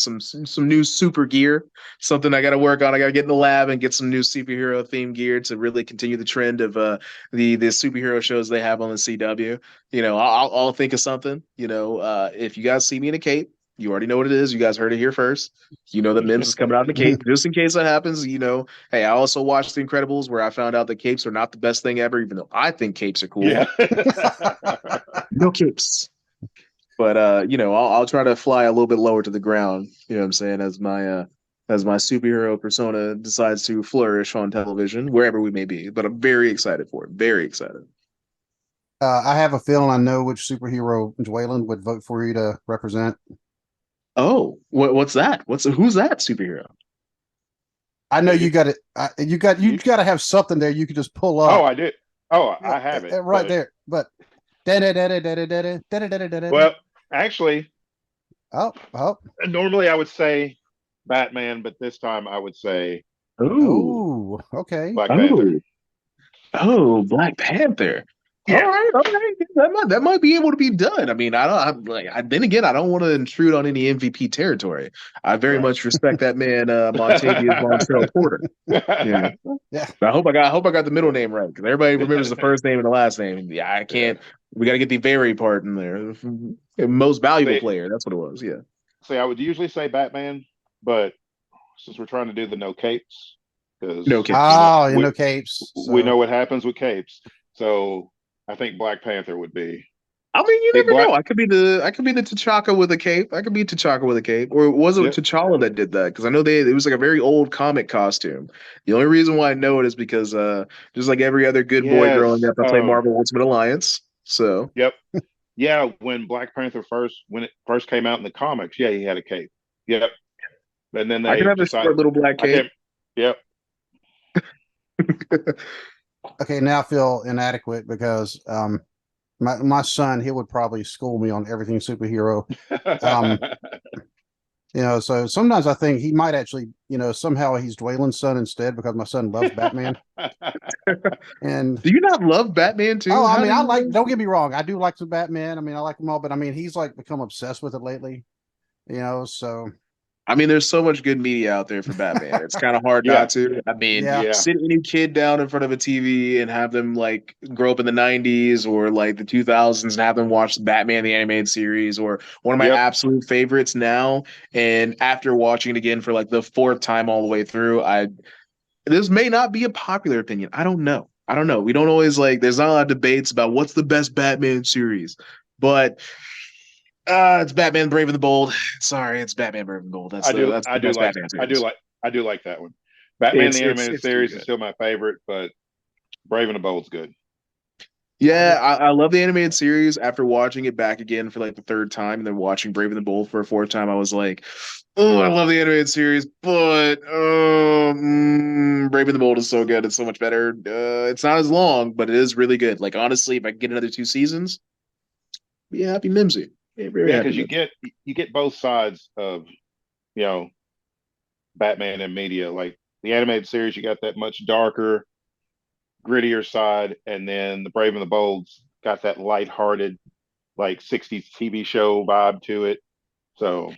[SPEAKER 3] new super gear. Something I got to work on. I got to get in the lab and get some new superhero themed gear to really continue the trend of the superhero shows they have on the CW. I'll think of something. If you guys see me in a cape, you already know what it is. You guys heard it here first. You know that Mims is coming out in the cape. Just in case that happens, hey, I also watched The Incredibles where I found out that capes are not the best thing ever, even though I think capes are cool.
[SPEAKER 2] Yeah.
[SPEAKER 3] No capes. But I'll try to fly a little bit lower to the ground. You know what I'm saying? As my superhero persona decides to flourish on television, wherever we may be. But I'm very excited for it. Very excited.
[SPEAKER 1] I have a feeling I know which superhero Dwaylen would vote for you to represent.
[SPEAKER 3] Oh, what's that? Who's that superhero?
[SPEAKER 1] I know you got it. You got to have something there you could just pull up.
[SPEAKER 2] Oh, I did. Oh, I have it
[SPEAKER 1] right there. But
[SPEAKER 2] well, actually,
[SPEAKER 1] oh.
[SPEAKER 2] Normally I would say Batman, but this time I would say
[SPEAKER 1] okay.
[SPEAKER 2] Black Panther.
[SPEAKER 3] Oh, Black Panther. Yeah. All right. That might be able to be done. I mean, then again, I don't want to intrude on any MVP territory. I very much respect that man, Montavious Montrell Porter. Yeah. I hope I got the middle name right because everybody remembers the first name and the last name. Yeah, I can't. We got to get the very part in there. Most valuable player. That's what it was. Yeah.
[SPEAKER 2] See, I would usually say Batman, but since we're trying to do the no capes, because
[SPEAKER 3] no capes.
[SPEAKER 1] No capes.
[SPEAKER 2] So. We know what happens with capes. So I think Black Panther would be.
[SPEAKER 3] I mean, you never know. I could be the T'Chaka with a cape. I could be T'Chaka with a cape. Or was it T'Challa that did that? Because I know it was like a very old comic costume. The only reason why I know it is because just like every other good boy growing up, I played Marvel Ultimate Alliance. So
[SPEAKER 2] yep. Yeah, when Black Panther when it first came out in the comics, he had a cape. Yep. And then
[SPEAKER 3] I could have a short little black cape.
[SPEAKER 2] Yep.
[SPEAKER 1] Okay, now I feel inadequate because my son, he would probably school me on everything superhero. So sometimes I think he might actually, somehow he's Dwaylen's son instead because my son loves Batman. And
[SPEAKER 3] do you not love Batman too?
[SPEAKER 1] Oh, I mean, don't get me wrong. I do like the Batman. I mean, I like them all, but I mean, he's like become obsessed with it lately, so.
[SPEAKER 3] I mean, there's so much good media out there for Batman. It's kind of hard not to. I mean, sit any kid down in front of a TV and have them like grow up in the 90s or like the 2000s and have them watch Batman the animated series or one of my absolute favorites now. And after watching it again for like the 4th time all the way through, this may not be a popular opinion. I don't know. We don't always there's not a lot of debates about what's the best Batman series, but it's Batman Brave and the Bold. Sorry, it's Batman Brave and the Bold. I do like
[SPEAKER 2] that one. Batman the animated series is still my favorite, but Brave and the Bold's good.
[SPEAKER 3] Yeah, I love the animated series. After watching it back again for like the third time and then watching Brave and the Bold for a fourth time, I was like, oh, I love the animated series, but Brave and the Bold is so good. It's so much better. It's not as long, but it is really good. Like, honestly, if I could get another 2 seasons, be happy Mimsy. Yeah, very
[SPEAKER 2] Yeah,
[SPEAKER 3] happy
[SPEAKER 2] because
[SPEAKER 3] Mimsy.
[SPEAKER 2] you get both sides of you know Batman and media. Like the animated series, you got that much darker, grittier side, and then the Brave and the Bold's got that lighthearted, like '60s TV show vibe to it. So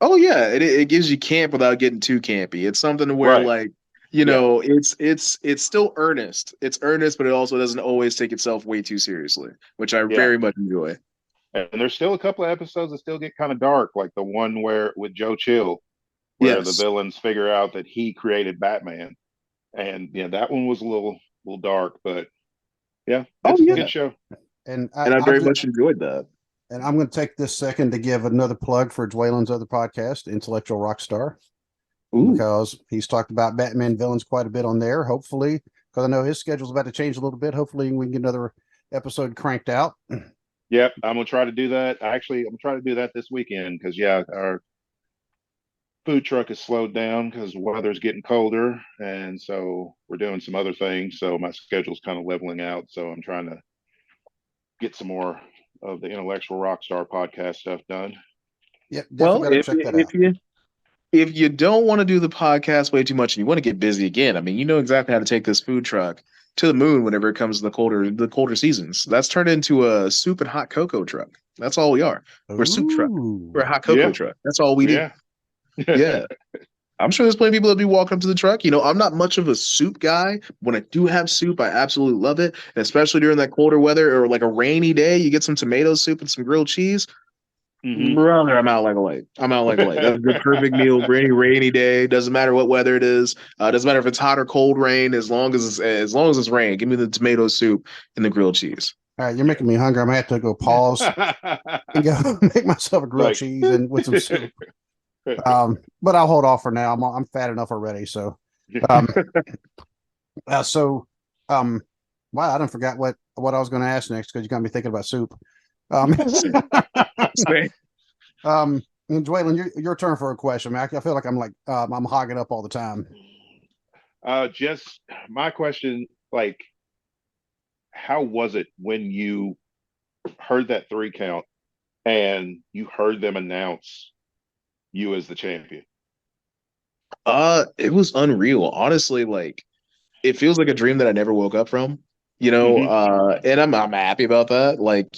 [SPEAKER 3] Oh yeah, it gives you camp without getting too campy. It's something where
[SPEAKER 2] right,
[SPEAKER 3] like,
[SPEAKER 2] yeah,
[SPEAKER 3] it's still earnest. It's earnest, but it also doesn't always take itself way too seriously, which I
[SPEAKER 2] yeah.
[SPEAKER 3] very much enjoy.
[SPEAKER 2] And there's still a couple of episodes that still get kind of dark, like the one where with Joe Chill, where the
[SPEAKER 3] Yes.
[SPEAKER 2] villains figure out that he created Batman, and yeah, that one was a little dark, but yeah,
[SPEAKER 3] Oh
[SPEAKER 2] it's a
[SPEAKER 3] yeah.
[SPEAKER 2] good show.
[SPEAKER 1] And
[SPEAKER 3] And I
[SPEAKER 1] I'll
[SPEAKER 3] very
[SPEAKER 1] just
[SPEAKER 3] much enjoyed that.
[SPEAKER 1] and I'm going to take this second to give another plug for Dwalen's other podcast, Intellectual Rockstar,
[SPEAKER 3] Ooh.
[SPEAKER 1] because he's talked about Batman villains quite a bit on there. Hopefully, because I know his schedule's about to change a little bit. Hopefully, we can get another episode cranked out.
[SPEAKER 2] Yep, I'm gonna try to do that. Actually, I'm gonna try to do that this weekend because yeah, our food truck is slowed down because the weather's getting colder, and so we're doing some other things. So my schedule's kind of leveling out. So I'm trying to get some more of the intellectual rockstar podcast stuff done.
[SPEAKER 1] Yep, definitely
[SPEAKER 3] Well,
[SPEAKER 1] got to check that out.
[SPEAKER 3] if you don't want to do the podcast way too much and you want to get busy again, I mean, you know exactly how to take this food truck to the moon whenever it comes to the colder seasons. That's turned into a soup and hot cocoa truck. That's all we are. We're a soup truck. We're
[SPEAKER 1] Ooh.
[SPEAKER 3] a hot cocoa
[SPEAKER 2] Yeah,
[SPEAKER 3] truck. That's all we do.
[SPEAKER 2] yeah.
[SPEAKER 3] Yeah. I'm sure there's plenty of people that be walking up to the truck. I'm not much of a soup guy. When I do have soup, I absolutely love it. And especially during that colder weather or like a rainy day, you get some tomato soup and some grilled cheese.
[SPEAKER 2] Hmm.
[SPEAKER 3] Brother, I'm out like a light. I'm out like a light. That's the perfect meal for any rainy day. Doesn't matter what weather it is. Doesn't matter if it's hot or cold rain. As long as it's rain, give me the tomato soup and the grilled cheese.
[SPEAKER 1] All right, you're making me hungry. I'm gonna have to go pause and go make myself a grilled
[SPEAKER 2] Like,
[SPEAKER 1] cheese and with some soup. But I'll hold off for now. I'm fat enough already. So, um, uh, so, um, wow, I done forgot what I was going to ask next because you got me thinking about soup. Um, and Dwaylen, your turn for a question, man. I feel like I'm hogging up all the time.
[SPEAKER 2] just my question, like, how was it when you heard that 3 count and you heard them announce you as the champion?
[SPEAKER 3] It was unreal. Honestly, like it feels like a dream that I never woke up from.
[SPEAKER 2] Hmm.
[SPEAKER 3] And I'm happy about that. Like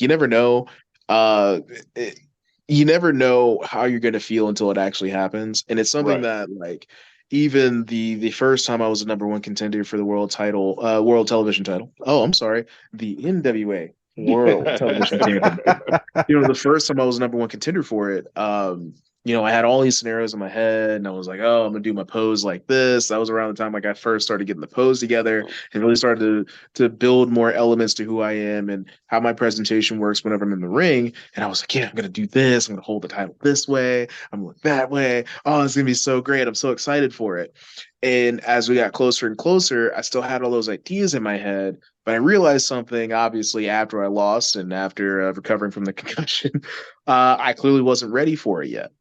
[SPEAKER 3] uh, it, you never know how you're gonna feel until it actually happens, and it's something
[SPEAKER 2] Right.
[SPEAKER 3] that like even the first time I was the number one contender for the world television title. Oh, I'm sorry, the NWA World Television Championship. The first time I was number one contender for it, I had all these scenarios in my head, and I was like, "Oh, I'm gonna do my pose like this." That was around the time like I first started getting the pose together and really started to build more elements to who I am and how my presentation works whenever I'm in the ring. And I was like, "Yeah, I'm gonna do this. I'm gonna hold the title this way. I'm gonna look that way. Oh, it's gonna be so great. I'm so excited for it." And as we got closer and closer, I still had all those ideas in my head, but I realized something obviously after I lost and after recovering from the concussion. I clearly wasn't ready for it yet.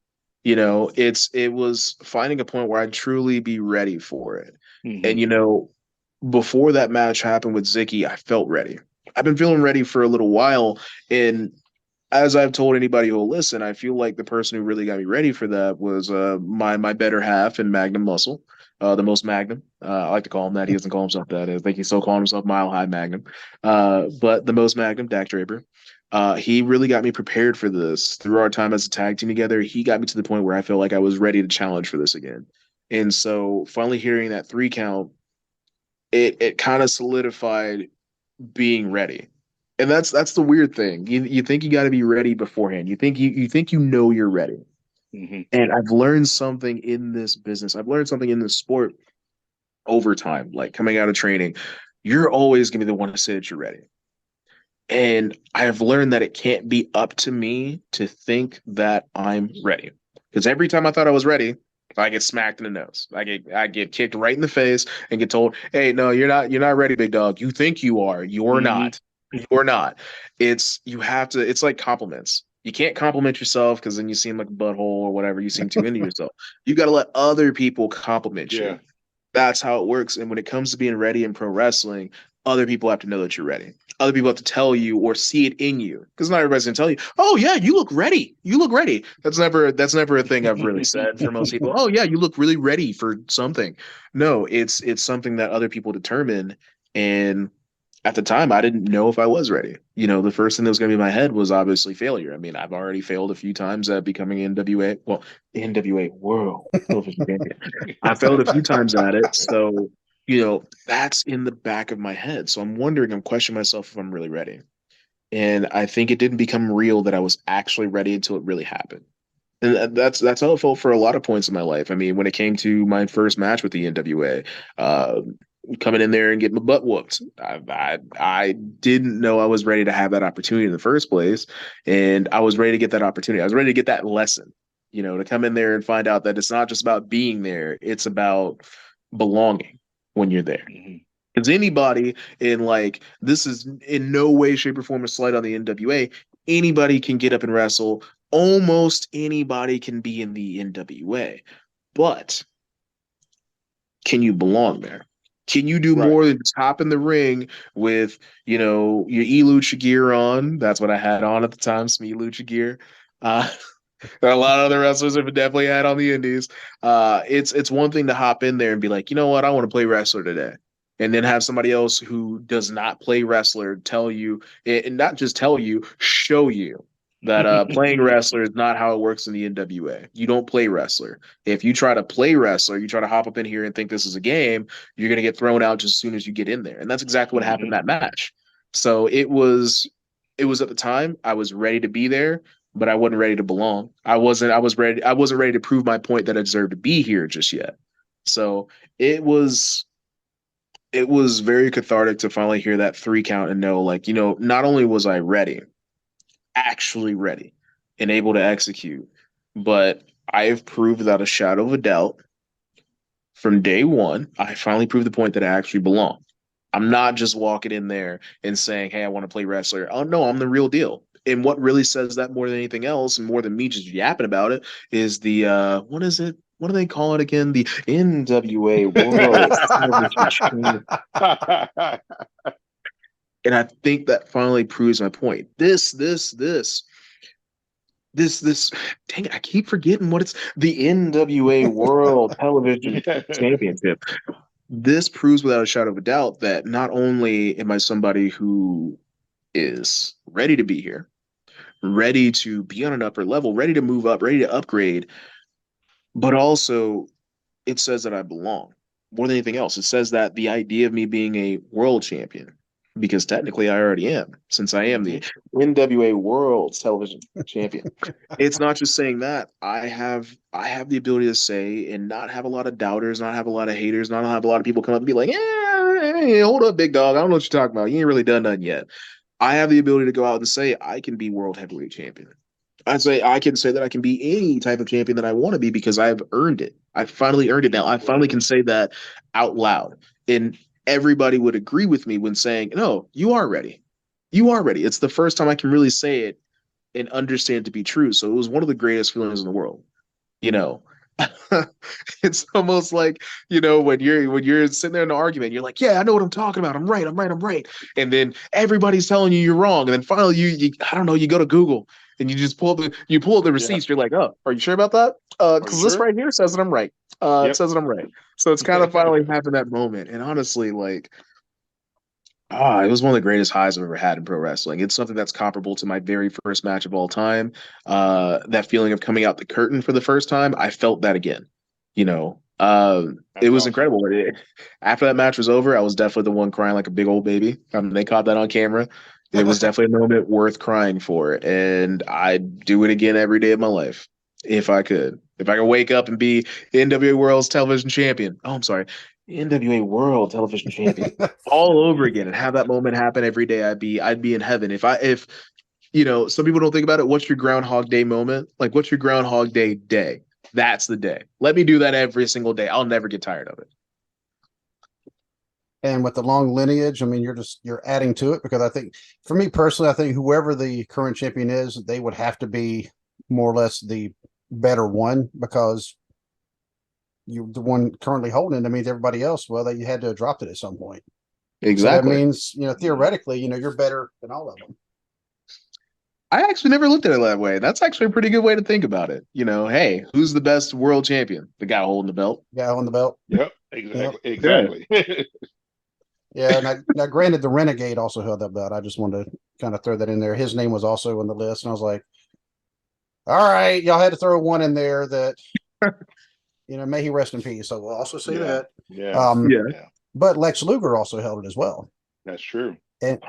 [SPEAKER 3] It was finding a point where I'd truly be ready for it. And
[SPEAKER 2] Hmm.
[SPEAKER 3] before that match happened with Zicky, I felt ready. I've been feeling ready for a little while, and as I've told anybody who'll listen, I feel like the person who really got me ready for that was my better half in Magnum Muscle, the most Magnum. I like to call him that. He doesn't call himself that. I think he's still calling himself Mile High Magnum. But the most Magnum, Dak Draper. He really got me prepared for this through our time as a tag team together. He got me to the point where I felt like I was ready to challenge for this again. And so finally hearing that 3 count, it kind of solidified being ready. And that's the weird thing. You think you got to be ready beforehand. You think you're ready.
[SPEAKER 2] Hmm.
[SPEAKER 3] And I've learned something in this business. I've learned something in this sport over time, like coming out of training. You're always going to be the one to say that you're ready. And I've learned that it can't be up to me to think that I'm ready. Because every time I thought I was ready, I get smacked in the nose. I get kicked right in the face and get told, "Hey, no, you're not ready, big dog. You think you are. You're
[SPEAKER 2] Hmm.
[SPEAKER 3] not." You're not. It's like compliments. You can't compliment yourself because then you seem like a butthole or whatever. You seem too into yourself. You got to let other people compliment
[SPEAKER 2] Yeah.
[SPEAKER 3] you. That's how it works. And when it comes to being ready in pro wrestling, other people have to know that you're ready. Other people have to tell you or see it in you. Because not everybody's gonna tell you, oh yeah, you look ready. You look ready. That's never a thing I've really said for most people. Oh yeah, you look really ready for something. No, it's something that other people determine. And at the time, I didn't know if I was ready. The first thing that was going to be in my head was obviously failure. I mean, I've already failed a few times at becoming NWA World Television Champion. I failed a few times at it. So, that's in the back of my head. So I'm questioning myself if I'm really ready. And I think it didn't become real that I was actually ready until it really happened. And that's how it felt for a lot of points in my life. I mean, when it came to my first match with the NWA, coming in there and getting my butt whooped, I didn't know I was ready to have that opportunity in the first place, and I was ready to get that opportunity. I was ready to get that lesson, to come in there and find out that it's not just about being there; it's about belonging when you're there. Because anybody this is in no way, shape, or form a slight on the NWA. Anybody can get up and wrestle. Almost anybody can be in the NWA, but can you belong there? Can you do more than just hop in the ring with, your E-Lucha gear on? That's what I had on at the time, some E-Lucha gear. A lot of other wrestlers have definitely had on the indies. It's one thing to hop in there and be like, you know what, I want to play wrestler today. And then have somebody else who does not play wrestler tell you, and not just tell you, show you that playing wrestler is not how it works in the NWA. You don't play wrestler. If you try to play wrestler, you try to hop up in here and think this is a game, you're going to get thrown out just as soon as you get in there. And that's exactly what happened in that match. So it was at the time I was ready to be there, but I wasn't ready to belong. I wasn't ready to prove my point that I deserved to be here just yet. So it was very cathartic to finally hear that 3 count and know, not only was I ready, actually ready and able to execute, but I have proved without a shadow of a doubt from day one, I finally proved the point that I actually belong. I'm not just walking in there and saying, hey, I want to play wrestler. Oh, no, I'm the real deal. And what really says that more than anything else, and more than me just yapping about it, is what is it? What do they call it again? The NWA World Television Championship. And I think that finally proves my point. This, dang it, I keep forgetting what it's the NWA World Television Championship. This proves without a shadow of a doubt that not only am I somebody who is ready to be here, ready to be on an upper level, ready to move up, ready to upgrade, but also it says that I belong more than anything else. It says that the idea of me being a world champion, because technically I already am, since I am the NWA World Television Champion. It's not just saying that. I have the ability to say and not have a lot of doubters, not have a lot of haters, not have a lot of people come up and be like, yeah, hey, hold up, big dog. I don't know what you're talking about. You ain't really done nothing yet. I have the ability to go out and say I can be world heavyweight champion. I can say that I can be any type of champion that I want to be because I've earned it. I finally earned it now. I finally can say that out loud. And everybody would agree with me when saying, no, you are ready. You are ready. It's the first time I can really say it and understand it to be true. So it was one of the greatest feelings in the world. You know, it's almost like, when you're sitting there in an argument, you're like, yeah, I know what I'm talking about. I'm right. I'm right. I'm right. And then everybody's telling you you're wrong. And then finally you I don't know, you go to Google and you just pull up the receipts. You're like, oh, are you sure about that? Because this right here says that I'm right. It says that I'm right. So it's kind of finally happened that moment. And honestly, it was one of the greatest highs I've ever had in pro wrestling. It's something that's comparable to my very first match of all time. That feeling of coming out the curtain for the first time, I felt that again. It was
[SPEAKER 2] awesome.
[SPEAKER 3] incredible. After that match was over, I was definitely the one crying like a big old baby. They caught that on camera. It was definitely a moment worth crying for, and I'd do it again every day of my life if I could. If I could wake up and be NWA World's Television Champion. Oh, I'm sorry, NWA World Television Champion all over again, and have that moment happen every day, I'd be in heaven. If some people don't think about it. What's your Groundhog Day moment? Like, what's your Groundhog Day? That's the day. Let me do that every single day. I'll never get tired of it.
[SPEAKER 1] And with the long lineage, I mean, you're adding to it, because I think, for me personally, I think whoever the current champion is, they would have to be more or less the better one, because you're the one currently holding it. That means everybody else, well, that you had to have dropped it at some point.
[SPEAKER 3] Exactly.
[SPEAKER 1] So that means, theoretically, you're better than all of them.
[SPEAKER 3] I actually never looked at it that way. That's actually a pretty good way to think about it. Hey, who's the best world champion? The guy holding the belt.
[SPEAKER 1] Guy on the belt.
[SPEAKER 2] Yep, exactly.
[SPEAKER 1] Yeah. Now, granted, the Renegade also held that belt. I just wanted to kind of throw that in there. His name was also on the list, and I was like, all right, y'all had to throw one in there that, may he rest in peace. So we'll also say that.
[SPEAKER 2] Yeah.
[SPEAKER 1] But Lex Luger also held it as well.
[SPEAKER 2] That's true.
[SPEAKER 1] And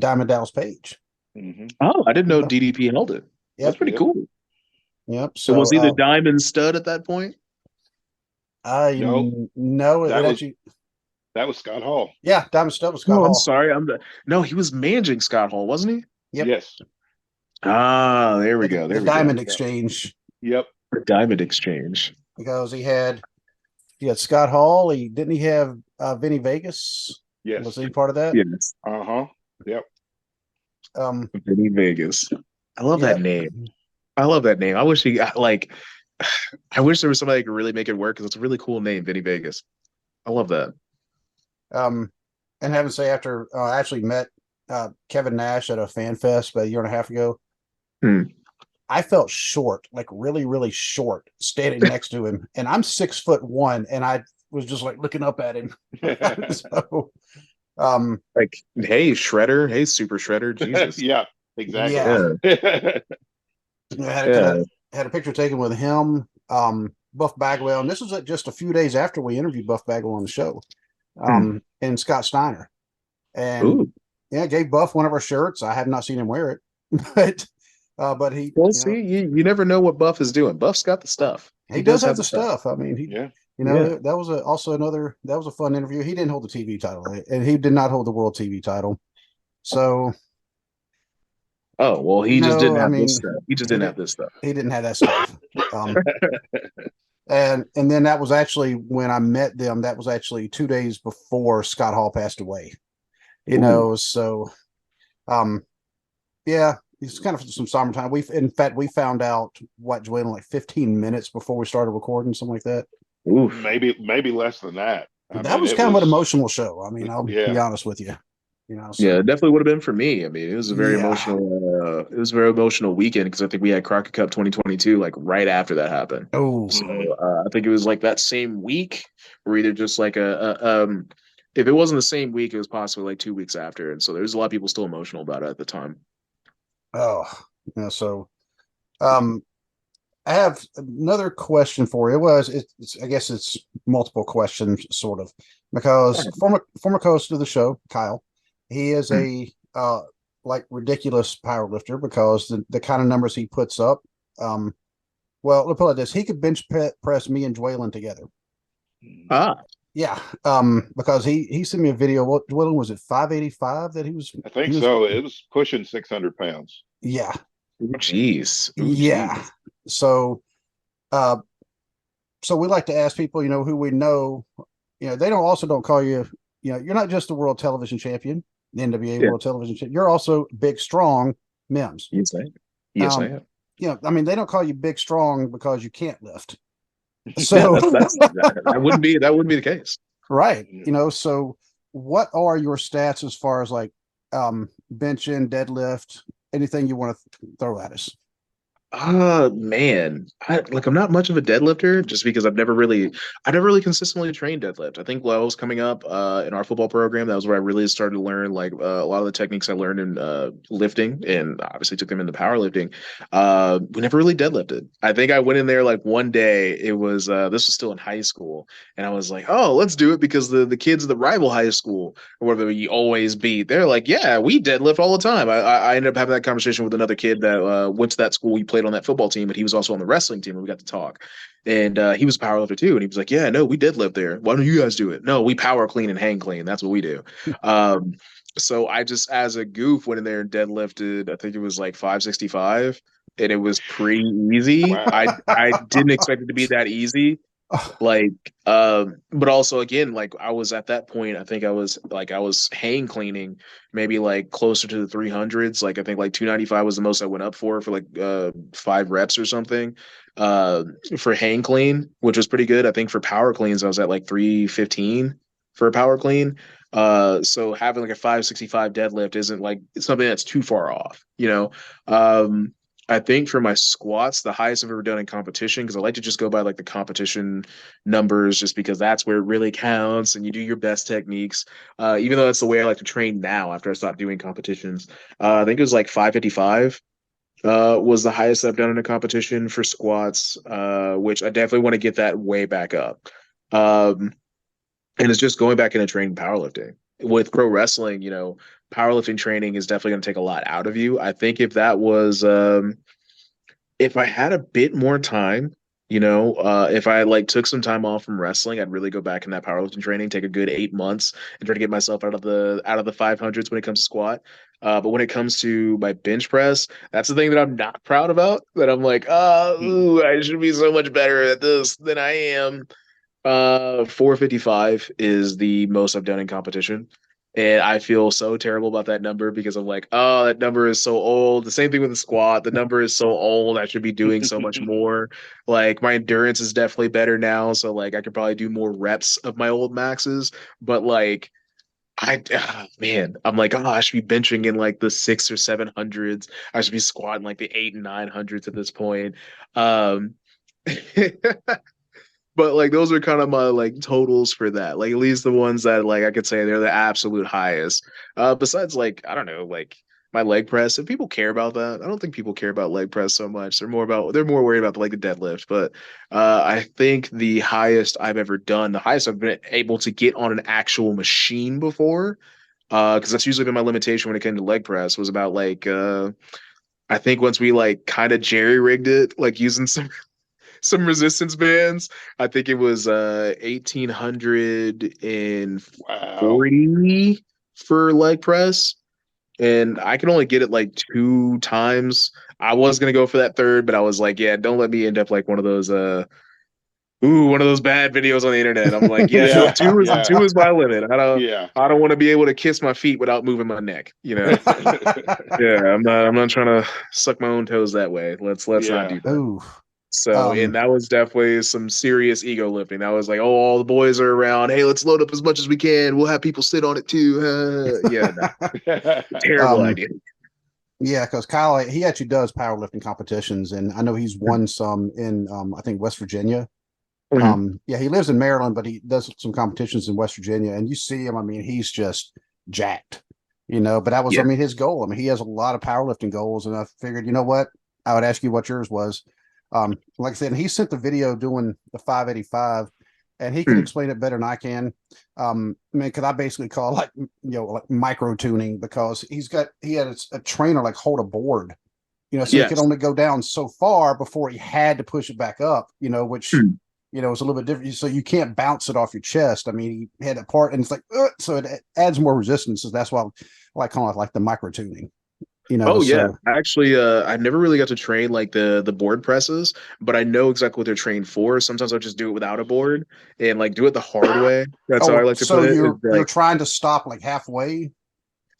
[SPEAKER 1] Diamond Dallas Page.
[SPEAKER 2] Mm-hmm.
[SPEAKER 3] Oh, I didn't know DDP held it. Yep. That's pretty cool.
[SPEAKER 1] Yep.
[SPEAKER 3] So was he the Diamond Stud at that point?
[SPEAKER 1] No,
[SPEAKER 2] that was Scott Hall.
[SPEAKER 1] Yeah, Diamond Stud was Scott Hall.
[SPEAKER 3] I'm sorry. No, he was managing Scott Hall, wasn't he?
[SPEAKER 1] Yep.
[SPEAKER 2] Yes.
[SPEAKER 3] Ah, there we go.
[SPEAKER 1] The Diamond Exchange.
[SPEAKER 2] Yep.
[SPEAKER 3] The Diamond Exchange.
[SPEAKER 1] Because he had Scott Hall. Didn't he have Vinny Vegas?
[SPEAKER 2] Yes.
[SPEAKER 1] Was he part of that?
[SPEAKER 3] Yes.
[SPEAKER 2] Yep.
[SPEAKER 3] Vinny Vegas. I love that name. I love that name. I wish I wish there was somebody that could really make it work, because it's a really cool name, Vinny Vegas. I love that.
[SPEAKER 1] And having to say, after I actually met Kevin Nash at a fan fest about a year and a half ago, I felt short, like really, really short, standing next to him. And I'm 6'1", and I was just like looking up at him. So,
[SPEAKER 3] hey, Shredder, hey, Super Shredder, Jesus.
[SPEAKER 2] Yeah, exactly.
[SPEAKER 1] Yeah. I had a picture taken with him, Buff Bagwell, and this was just a few days after we interviewed Buff Bagwell on the show, and Scott Steiner. And gave Buff one of our shirts. I have not seen him wear it, but he.
[SPEAKER 3] Well, you never know what Buff is doing. Buff's got the stuff.
[SPEAKER 1] He does have the stuff. I mean, that was that was a fun interview. He didn't hold the TV title, and he did not hold the world TV title. So.
[SPEAKER 3] Oh, well, he just didn't have this stuff. He just didn't have this stuff.
[SPEAKER 1] He didn't have that stuff. And then that was actually when I met them. That was actually 2 days before Scott Hall passed away. So it's kind of some summertime. We found out Joanne, like 15 minutes before we started recording, something like that.
[SPEAKER 2] Oof. Maybe less than that.
[SPEAKER 1] That was kind of an emotional show. I mean, I'll be honest with you.
[SPEAKER 3] Yeah, it definitely would have been for me. I mean, it was a very emotional. It was a very emotional weekend, because I think we had Crockett Cup 2022 like right after that happened.
[SPEAKER 1] Oh,
[SPEAKER 3] so I think it was like that same week, or either just like if it wasn't the same week, it was possibly like 2 weeks after, and so there's a lot of people still emotional about it at the time.
[SPEAKER 1] Oh, so, I have another question for you. I guess it's multiple questions, sort of, because former host of the show, Kyle. He is a ridiculous power lifter, because the kind of numbers he puts up. Well, let's put it like this: he could bench press me and Dwaylen together. Yeah. Because he sent me a video. What Dwaylen was it? 585 that he was.
[SPEAKER 2] I think so. It was pushing 600 pounds.
[SPEAKER 1] Yeah.
[SPEAKER 3] Jeez.
[SPEAKER 1] Yeah. So, so we like to ask people, who we know. They don't call you. You're not just the world television champion. The NWA World Television Champion. You're also big, strong Mims.
[SPEAKER 3] Yes, I am.
[SPEAKER 1] I mean, they don't call you big, strong because you can't lift. So
[SPEAKER 3] that wouldn't be the case,
[SPEAKER 1] right? So what are your stats as far as like benching, deadlift, anything you want to throw at us?
[SPEAKER 3] Man, I'm not much of a deadlifter, just because I've never really consistently trained deadlift. I think while I was coming up in our football program, that was where I really started to learn a lot of the techniques I learned in lifting, and obviously took them into powerlifting. We never really deadlifted. I think I went in there like one day. It was this was still in high school, and I was like, oh, let's do it, because the kids at the rival high school, or whatever you always beat, they're like, yeah, we deadlift all the time. I ended up having that conversation with another kid that went to that school. We played on that football team, but he was also on the wrestling team, and we got to talk. And he was a powerlifter too, and he was like, yeah, no, we deadlift there. Why don't you guys do it? No, we power clean and hang clean. That's what we do. So I just, as a goof, went in there and deadlifted. I think it was like 565, and it was pretty easy. Wow. I didn't expect it to be that easy. Like, but also again, like I was at that point, I think I was hang cleaning maybe like closer to the 300s. Like I think like 295 was the most I went up for like 5 reps or something. For hang clean, which was pretty good. I think for power cleans, I was at like 315 for a power clean. So having like a 565 deadlift isn't like it's something that's too far off, you know. I think for my squats, the highest I've ever done in competition, because I like to just go by like the competition numbers, just because that's where it really counts and you do your best techniques. Even though that's the way I like to train now after I stopped doing competitions. I think it was like 555 was the highest I've done in a competition for squats, which I definitely want to get that way back up. Um, and it's just going back into training powerlifting. With pro wrestling, powerlifting training is definitely going to take a lot out of you. I think if I had a bit more time, if I like took some time off from wrestling, I'd really go back in that powerlifting training, take a good 8 months and try to get myself out of the 500s when it comes to squat. But when it comes to my bench press, that's the thing that I'm not proud about. That I'm like, I should be so much better at this than I am. 455 is the most I've done in competition. And I feel so terrible about that number because I'm like, oh, that number is so old. The same thing with the squat. The number is so old. I should be doing so much more. Like my endurance is definitely better now. So like I could probably do more reps of my old maxes. But like man, I'm like, oh, I should be benching in like the 600s or 700s. I should be squatting like the 800s and 900s at this point. Um But like those are kind of my like totals for that. Like at least the ones that like I could say they're the absolute highest. Besides like I don't know, like my leg press. If people care about that, I don't think people care about leg press so much. They're more worried about like the deadlift. But I think the highest I've ever done, the highest I've been able to get on an actual machine before, because that's usually been my limitation when it came to leg press, was about like I think once we like kind of jerry rigged it, like using some resistance bands. I think it was 1840
[SPEAKER 2] Wow.
[SPEAKER 3] for leg press. And I can only get it like 2 times. I was gonna go for that third, but I was like, yeah, don't let me end up like one of those bad videos on the internet. I'm like, yeah, no,
[SPEAKER 2] Yeah.
[SPEAKER 3] two is
[SPEAKER 2] Yeah.
[SPEAKER 3] two is my limit. I don't
[SPEAKER 2] Yeah.
[SPEAKER 3] I don't want to be able to kiss my feet without moving my neck, you know. Yeah, I'm not trying to suck my own toes that way. Let's not
[SPEAKER 2] Yeah.
[SPEAKER 3] do that.
[SPEAKER 1] Ooh.
[SPEAKER 3] So, and
[SPEAKER 1] Um,
[SPEAKER 3] that was definitely some serious ego lifting. That was like, oh, all the boys are around. Hey, let's load up as much as we can. We'll have people sit on it too. Yeah, no, terrible
[SPEAKER 1] um,
[SPEAKER 3] idea.
[SPEAKER 1] yeah, because Kyle, he actually does powerlifting competitions, and I know he's won some in, I think West Virginia.
[SPEAKER 3] Mhm.
[SPEAKER 1] Yeah, he lives in Maryland, but he does some competitions in West Virginia, and you see him. I mean, he's just jacked, But that was, I
[SPEAKER 3] Yeah.
[SPEAKER 1] mean, his goal. I mean, he has a lot of powerlifting goals, and I figured, you know what, I would ask you what yours was. Like I said, and he sent the video doing the 585, and he could
[SPEAKER 3] Mhm.
[SPEAKER 1] explain it better than I can. I mean, because I basically call it like like micro tuning because he had a trainer like hold a board, so he could
[SPEAKER 3] Yes.
[SPEAKER 1] only go down so far before he had to push it back up, which
[SPEAKER 3] Mhm.
[SPEAKER 1] it's a little bit different. So you can't bounce it off your chest. I mean, he had a part, and it's like, so it adds more resistance. So that's why I like calling it like the micro tuning,
[SPEAKER 3] Oh yeah.
[SPEAKER 1] So
[SPEAKER 3] Actually, I never really got to train like the board presses, but I know exactly what they're trained for. Sometimes I'll just do it without a board and like do it the hard way. That's how I
[SPEAKER 1] oh,
[SPEAKER 3] like to
[SPEAKER 1] so
[SPEAKER 3] put it. Is
[SPEAKER 1] you're
[SPEAKER 3] like
[SPEAKER 1] trying to stop like halfway.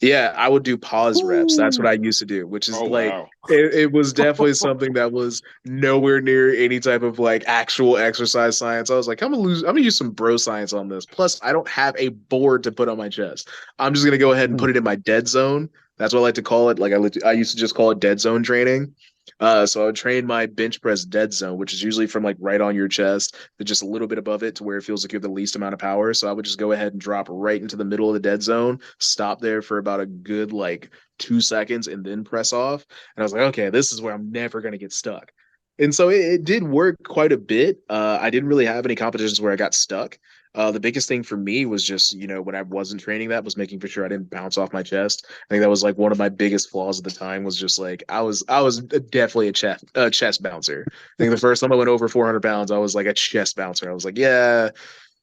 [SPEAKER 3] yeah, I would do pause reps. That's what
[SPEAKER 1] Ooh.
[SPEAKER 3] I used to do, which is
[SPEAKER 2] Oh
[SPEAKER 3] like
[SPEAKER 2] wow.
[SPEAKER 3] it was definitely something that was nowhere near any type of like actual exercise science. I was like, I'm gonna use some bro science on this. Plus, I don't have a board to put on my chest. I'm just gonna go ahead and put it in my dead zone. That's what I like to call it. Like I used to just call it dead zone training. So I would train my bench press dead zone, which is usually from like right on your chest to just a little bit above it to where it feels like you have the least amount of power. So I would just go ahead and drop right into the middle of the dead zone, stop there for about a good like 2 seconds, and then press off. And I was like, okay, this is where I'm never going to get stuck. And so it did work quite a bit. I didn't really have any competitions where I got stuck. The biggest thing for me was just, when I wasn't training that was making for sure I didn't bounce off my chest. I think that was like one of my biggest flaws at the time was just like I was definitely a chest bouncer. I think the first time I went over 400 pounds, I was like a chest bouncer. I was like, yeah,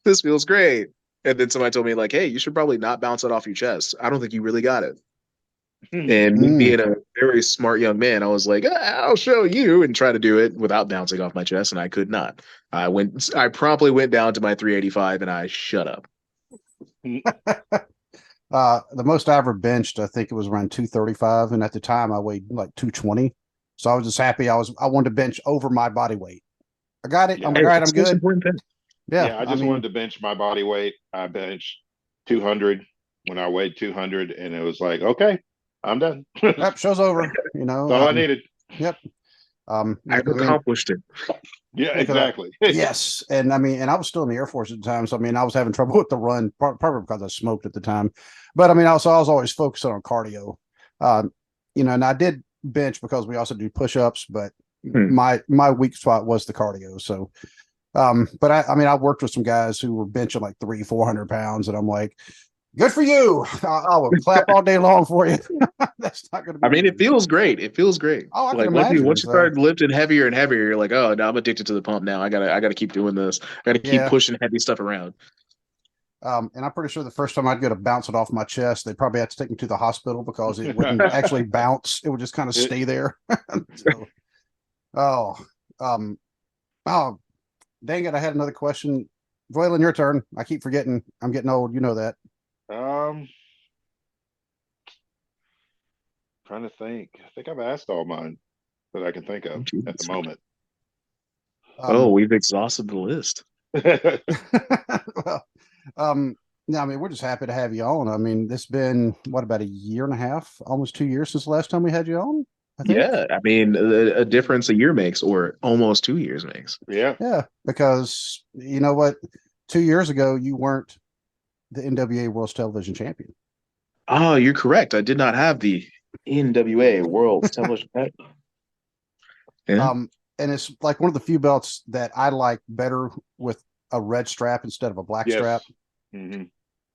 [SPEAKER 3] this feels great. And then somebody told me like, hey, you should probably not bounce it off your chest. I don't think you really got it. And me
[SPEAKER 2] Hmm.
[SPEAKER 1] Mm.
[SPEAKER 3] being a very smart young man. I was like, I'll show you, and try to do it without bouncing off my chest, and I could not. I promptly went down to my 385, and I shut up.
[SPEAKER 1] The most I ever benched, I think it was around 235, and at the time I weighed like 220. So I was just happy I wanted to bench over my body weight. I got it.
[SPEAKER 2] Yeah.
[SPEAKER 1] I'm all right. I'm
[SPEAKER 3] It's the most
[SPEAKER 1] good.
[SPEAKER 3] important thing.
[SPEAKER 1] Yeah,
[SPEAKER 2] I just wanted to bench my body weight. I benched 200 when I weighed 200, and it was like, okay, I'm done.
[SPEAKER 1] Yep, show's over.
[SPEAKER 2] That's all I needed.
[SPEAKER 1] Yep.
[SPEAKER 3] I've accomplished it.
[SPEAKER 2] Yeah, exactly.
[SPEAKER 1] Yes, and I was still in the Air Force at the time, so I was having trouble with the run, probably because I smoked at the time. But I was always focusing on cardio. And I did bench because we also do push-ups, but my weak spot was the cardio. So, but I worked with some guys who were benching like 300-400 pounds, and I'm like, good for you. I will clap all day long for you. That's not going to be.
[SPEAKER 3] It feels great. It feels great.
[SPEAKER 1] Oh, I
[SPEAKER 3] like
[SPEAKER 1] can imagine.
[SPEAKER 3] once you start lifting heavier and heavier, you're like, oh, now I'm addicted to the pump. Now I gotta keep doing this. I gotta keep pushing heavy stuff around.
[SPEAKER 1] And I'm pretty sure the first time I'd go to bounce it off my chest, they probably had to take me to the hospital because it wouldn't actually bounce. It would just kind of stay there. So, dang it. I had another question. Joylin, your turn. I keep forgetting. I'm getting old. You know that.
[SPEAKER 2] Trying to think. I think I've asked all mine that I can think of at the moment.
[SPEAKER 3] We've exhausted the list.
[SPEAKER 1] Well, we're just happy to have you on. This been about a year and a half, almost 2 years since the last time we had you on. I think.
[SPEAKER 3] Yeah, a difference a year makes, or almost 2 years makes.
[SPEAKER 2] Yeah,
[SPEAKER 1] because you know what, 2 years ago you weren't the NWA World Television Champion.
[SPEAKER 3] Oh, you're correct. I did not have the NWA World Television Champion.
[SPEAKER 1] Yeah. And it's like one of the few belts that I like better with a red strap instead of a black strap.
[SPEAKER 2] Mm-hmm.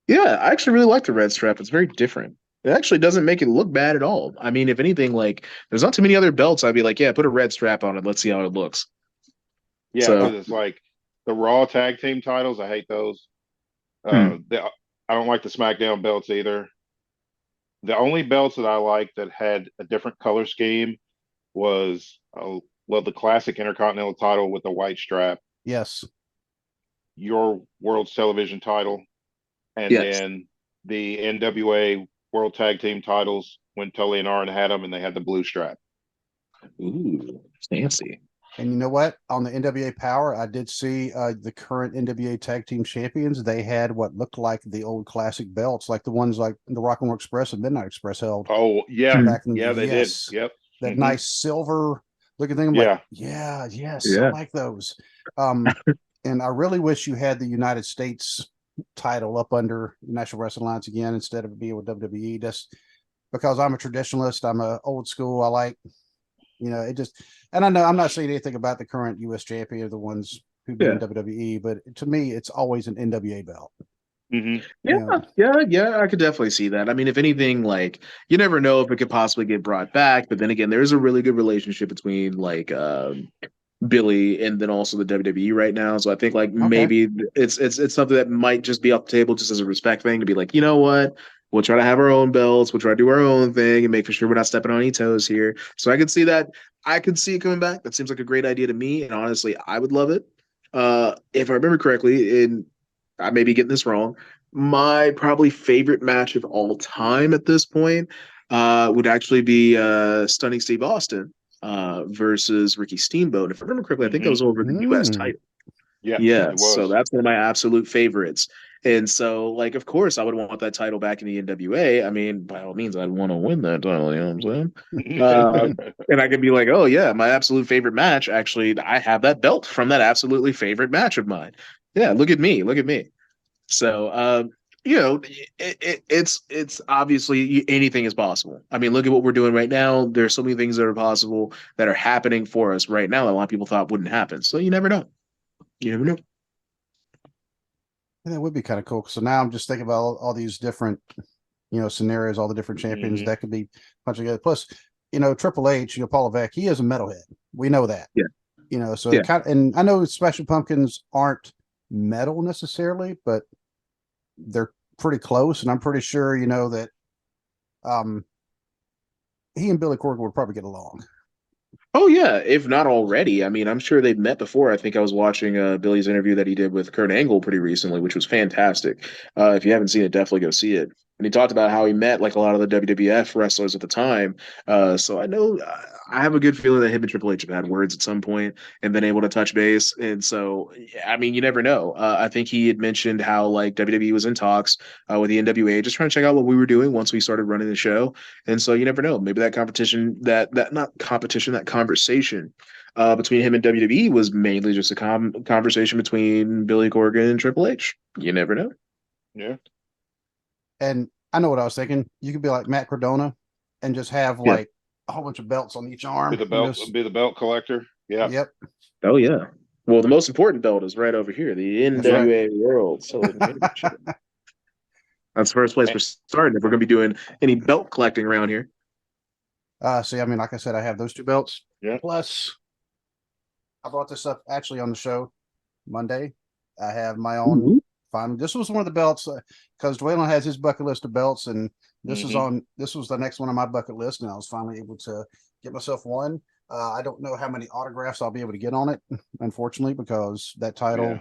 [SPEAKER 3] Yeah, I actually really like the red strap. It's very different. It actually doesn't make it look bad at all. If anything, like there's not too many other belts I'd be like, yeah, put a red strap on it. Let's see how it looks.
[SPEAKER 2] Yeah, because it's like the Raw tag team titles. I hate those. I don't like the SmackDown belts either. The only belts that I like that had a different color scheme was the classic Intercontinental title with the white strap.
[SPEAKER 1] Yes.
[SPEAKER 2] Your World's Television title, and then the NWA World Tag Team titles when Tully and Arn had them, and they had the blue strap.
[SPEAKER 3] Ooh, fancy.
[SPEAKER 1] And you know what? On the NWA Power, I did see the current NWA Tag Team Champions. They had what looked like the old classic belts, like the ones like the Rock and Roll Express and Midnight Express held.
[SPEAKER 2] Oh, yeah.
[SPEAKER 1] Back in
[SPEAKER 2] they did. Yep.
[SPEAKER 1] That nice silver looking thing. I'm like, yes, I like those. And I really wish you had the United States title up under National Wrestling Alliance again instead of it being with WWE. That's because I'm a traditionalist. I'm a old school. I like, it just, and I know I'm not saying anything about the current U.S. champion, the ones who've been in WWE, but to me, it's always an NWA belt.
[SPEAKER 2] Mm-hmm.
[SPEAKER 3] Yeah, I could definitely see that. If anything, like you never know if it could possibly get brought back, but then again, there's a really good relationship between like Billy and then also the WWE right now. So I think maybe it's something that might just be off the table just as a respect thing to be like, you know what? We'll try to have our own belts. We'll try to do our own thing and make sure we're not stepping on any toes here. So I could see that. I could see it coming back. That seems like a great idea to me. And honestly, I would love it. If I remember correctly, and I may be getting this wrong, my probably favorite match of all time at this point would actually be Stunning Steve Austin versus Ricky Steamboat. If I remember correctly, I think that was over the U.S. title.
[SPEAKER 2] Yeah.
[SPEAKER 3] So that's one of my absolute favorites. And so, like, of course, I would want that title back in the NWA. By all means, I'd want to win that title. You know what I'm saying? And I could be like, oh yeah, my absolute favorite match. Actually, I have that belt from that absolutely favorite match of mine. Yeah, look at me. So, it's obviously anything is possible. Look at what we're doing right now. There's so many things that are possible that are happening for us right now that a lot of people thought wouldn't happen. So you never know.
[SPEAKER 1] And that would be kind of cool. So now I'm just thinking about all these different, scenarios, all the different champions that could be punching together. Plus, Triple H, Paul Levesque, he is a metalhead. We know that.
[SPEAKER 3] Yeah.
[SPEAKER 1] So and I know Special Pumpkins aren't metal necessarily, but they're pretty close. And I'm pretty sure, that he and Billy Corgan would probably get along.
[SPEAKER 3] Oh yeah, if not already. I mean, I'm sure they've met before. I think I was watching Billy's interview that he did with Kurt Angle pretty recently, which was fantastic. If you haven't seen it, definitely go see it. And he talked about how he met like a lot of the WWF wrestlers at the time. So I know I have a good feeling that him and Triple H have had words at some point and been able to touch base. And so, I mean, you never know. I think he had mentioned how like WWE was in talks with the NWA, just trying to check out what we were doing once we started running the show. And so you never know. Maybe that competition, that not competition, that conversation between him and WWE was mainly just a conversation between Billy Corgan and Triple H. You never know.
[SPEAKER 2] Yeah.
[SPEAKER 1] And I know what I was thinking. You could be like Matt Cardona and just have like a whole bunch of belts on each arm.
[SPEAKER 2] Be the belt collector. Yeah.
[SPEAKER 1] Yep.
[SPEAKER 3] Oh yeah. Well, the most important belt is right over here, the NWA World Television Championship. That's the first place we're starting if we're going to be doing any belt collecting around here.
[SPEAKER 1] See, I mean, like I said, I have those 2 belts.
[SPEAKER 2] Yeah.
[SPEAKER 1] Plus, I brought this up actually on the show Monday. I have my own.
[SPEAKER 3] Mm-hmm.
[SPEAKER 1] This was one of the belts because Dwaylen has his bucket list of belts, and this is
[SPEAKER 2] Mm-hmm.
[SPEAKER 1] this was the next one on my bucket list, and I was finally able to get myself one. I don't know how many autographs I'll be able to get on it, unfortunately, because that title,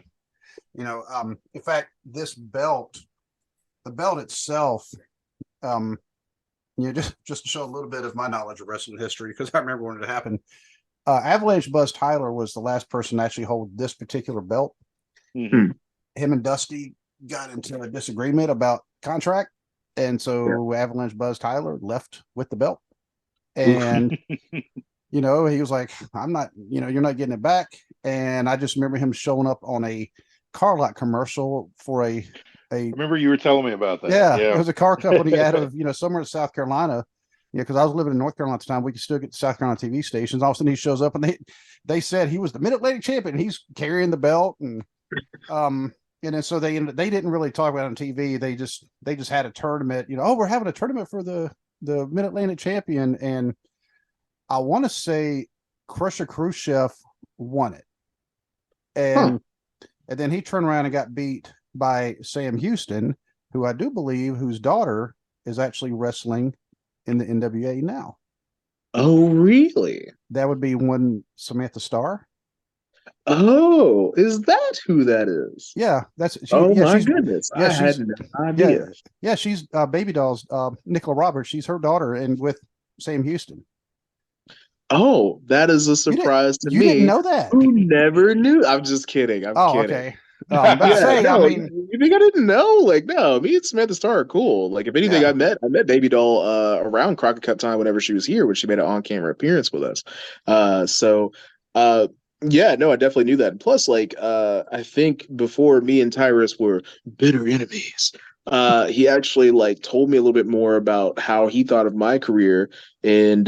[SPEAKER 1] in fact, this belt, the belt itself, just to show a little bit of my knowledge of wrestling history, because I remember when it happened. Avalanche Buzz Tyler was the last person to actually hold this particular belt.
[SPEAKER 2] Mm-hmm.
[SPEAKER 1] Him and Dusty got into a disagreement about contract, and so Avalanche Buzz Tyler left with the belt. And he was like, "I'm not, you're not getting it back." And I just remember him showing up on a car lot commercial for a.
[SPEAKER 2] I remember you were telling me about that.
[SPEAKER 1] Yeah, it was a car company out of somewhere in South Carolina. Because I was living in North Carolina at the time, we could still get the South Carolina TV stations. All of a sudden, he shows up, and they said he was the Mid-Atlantic champion. He's carrying the belt, and then so they didn't really talk about it on TV. They just had a tournament. We're having a tournament for the Mid-Atlantic champion, and I want to say Crusher Khrushchev won it, and then he turned around and got beat by Sam Houston, who I do believe whose daughter is actually wrestling in the NWA now.
[SPEAKER 3] Oh, really?
[SPEAKER 1] That would be one Samantha Starr.
[SPEAKER 3] Oh, is that who that is?
[SPEAKER 1] Yeah,
[SPEAKER 3] my goodness. I had no idea.
[SPEAKER 1] Yeah, she's Baby Doll's Nicola Roberts. She's her daughter, and with Sam Houston.
[SPEAKER 3] Oh, that is a surprise to me.
[SPEAKER 1] You didn't know that?
[SPEAKER 3] Who never knew? I'm just kidding. I'm kidding.
[SPEAKER 1] Okay.
[SPEAKER 3] You think I didn't know? Like, no, me and Samantha Starr are cool. Like, if anything, I met Baby Doll around Crockett Cup time whenever she was here, when she made an on-camera appearance with us. Yeah, no, I definitely knew that. And plus, like, I think before me and Tyrus were bitter enemies, he actually like told me a little bit more about how he thought of my career, and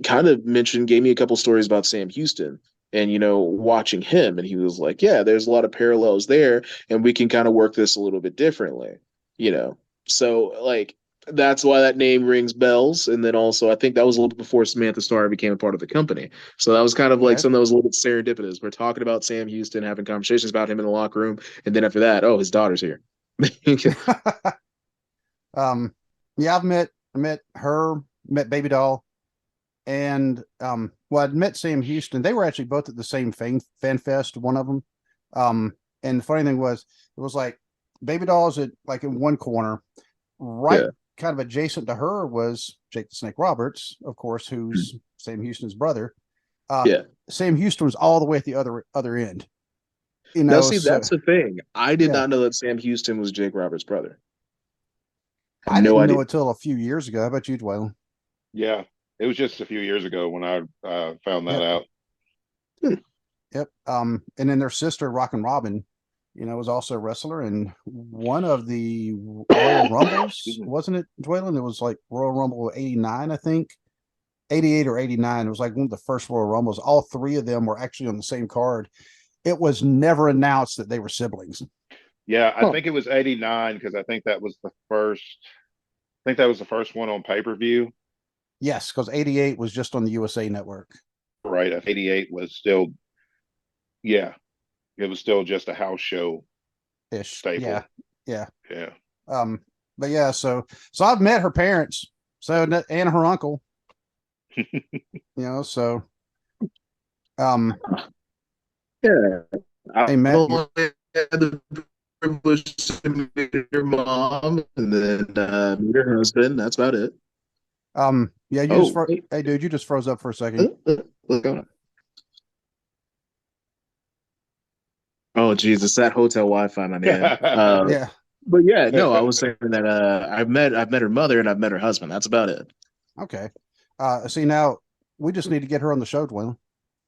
[SPEAKER 3] kind of gave me a couple stories about Sam Houston and watching him, and he was like, yeah, there's a lot of parallels there, and we can kind of work this a little bit differently. So like that's why that name rings bells. And then also I think that was a little bit before Samantha Starr became a part of the company, so that was kind of like something that was a little bit serendipitous. We're talking about Sam Houston, having conversations about him in the locker room, and then after that, his daughter's here.
[SPEAKER 1] I've met her, met Baby Doll, and I'd met Sam Houston. They were actually both at the same fan fest, one of them. And the funny thing was, it was like Baby Doll's at like in one corner, right, kind of adjacent to her was Jake the Snake Roberts, of course, who's Sam Houston's brother. Sam Houston was all the way at the other end.
[SPEAKER 3] Now, see, that's the thing. I did not know that Sam Houston was Jake Roberts' brother.
[SPEAKER 1] I didn't know it till a few years ago. How about you, Dwaylen?
[SPEAKER 2] Yeah, it was just a few years ago when I found that out.
[SPEAKER 1] Yep. And then their sister, Rockin' Robin, was also a wrestler, and one of the Royal Rumbles, wasn't it, Dwaylen? It was like Royal Rumble 89, I think. 88 or 89. It was like one of the first Royal Rumbles. All 3 of them were actually on the same card. It was never announced that they were siblings.
[SPEAKER 2] Yeah, I think it was 89 because I think that was the first one on pay-per-view.
[SPEAKER 1] Yes, because 88 was just on the USA Network.
[SPEAKER 2] Right. 88 was still, it was still just a house show
[SPEAKER 1] ish.
[SPEAKER 2] Staple.
[SPEAKER 1] Yeah.
[SPEAKER 2] Yeah.
[SPEAKER 1] But yeah, so I've met her parents, and her uncle. So
[SPEAKER 3] Yeah.
[SPEAKER 1] hey
[SPEAKER 3] I've
[SPEAKER 1] Matt,
[SPEAKER 3] only had the privilege to meet your mom and then meet her husband. That's about it.
[SPEAKER 1] yeah, you just
[SPEAKER 3] Oh, wait.
[SPEAKER 1] hey dude, you just froze up for a second.
[SPEAKER 3] What's going on? Oh, Jesus, that hotel Wi-Fi, my man.
[SPEAKER 1] Yeah,
[SPEAKER 3] But yeah, no, I was saying that I've met her mother and I've met her husband. That's about it.
[SPEAKER 1] okay. See now we just need to get her on the show, Dwayne.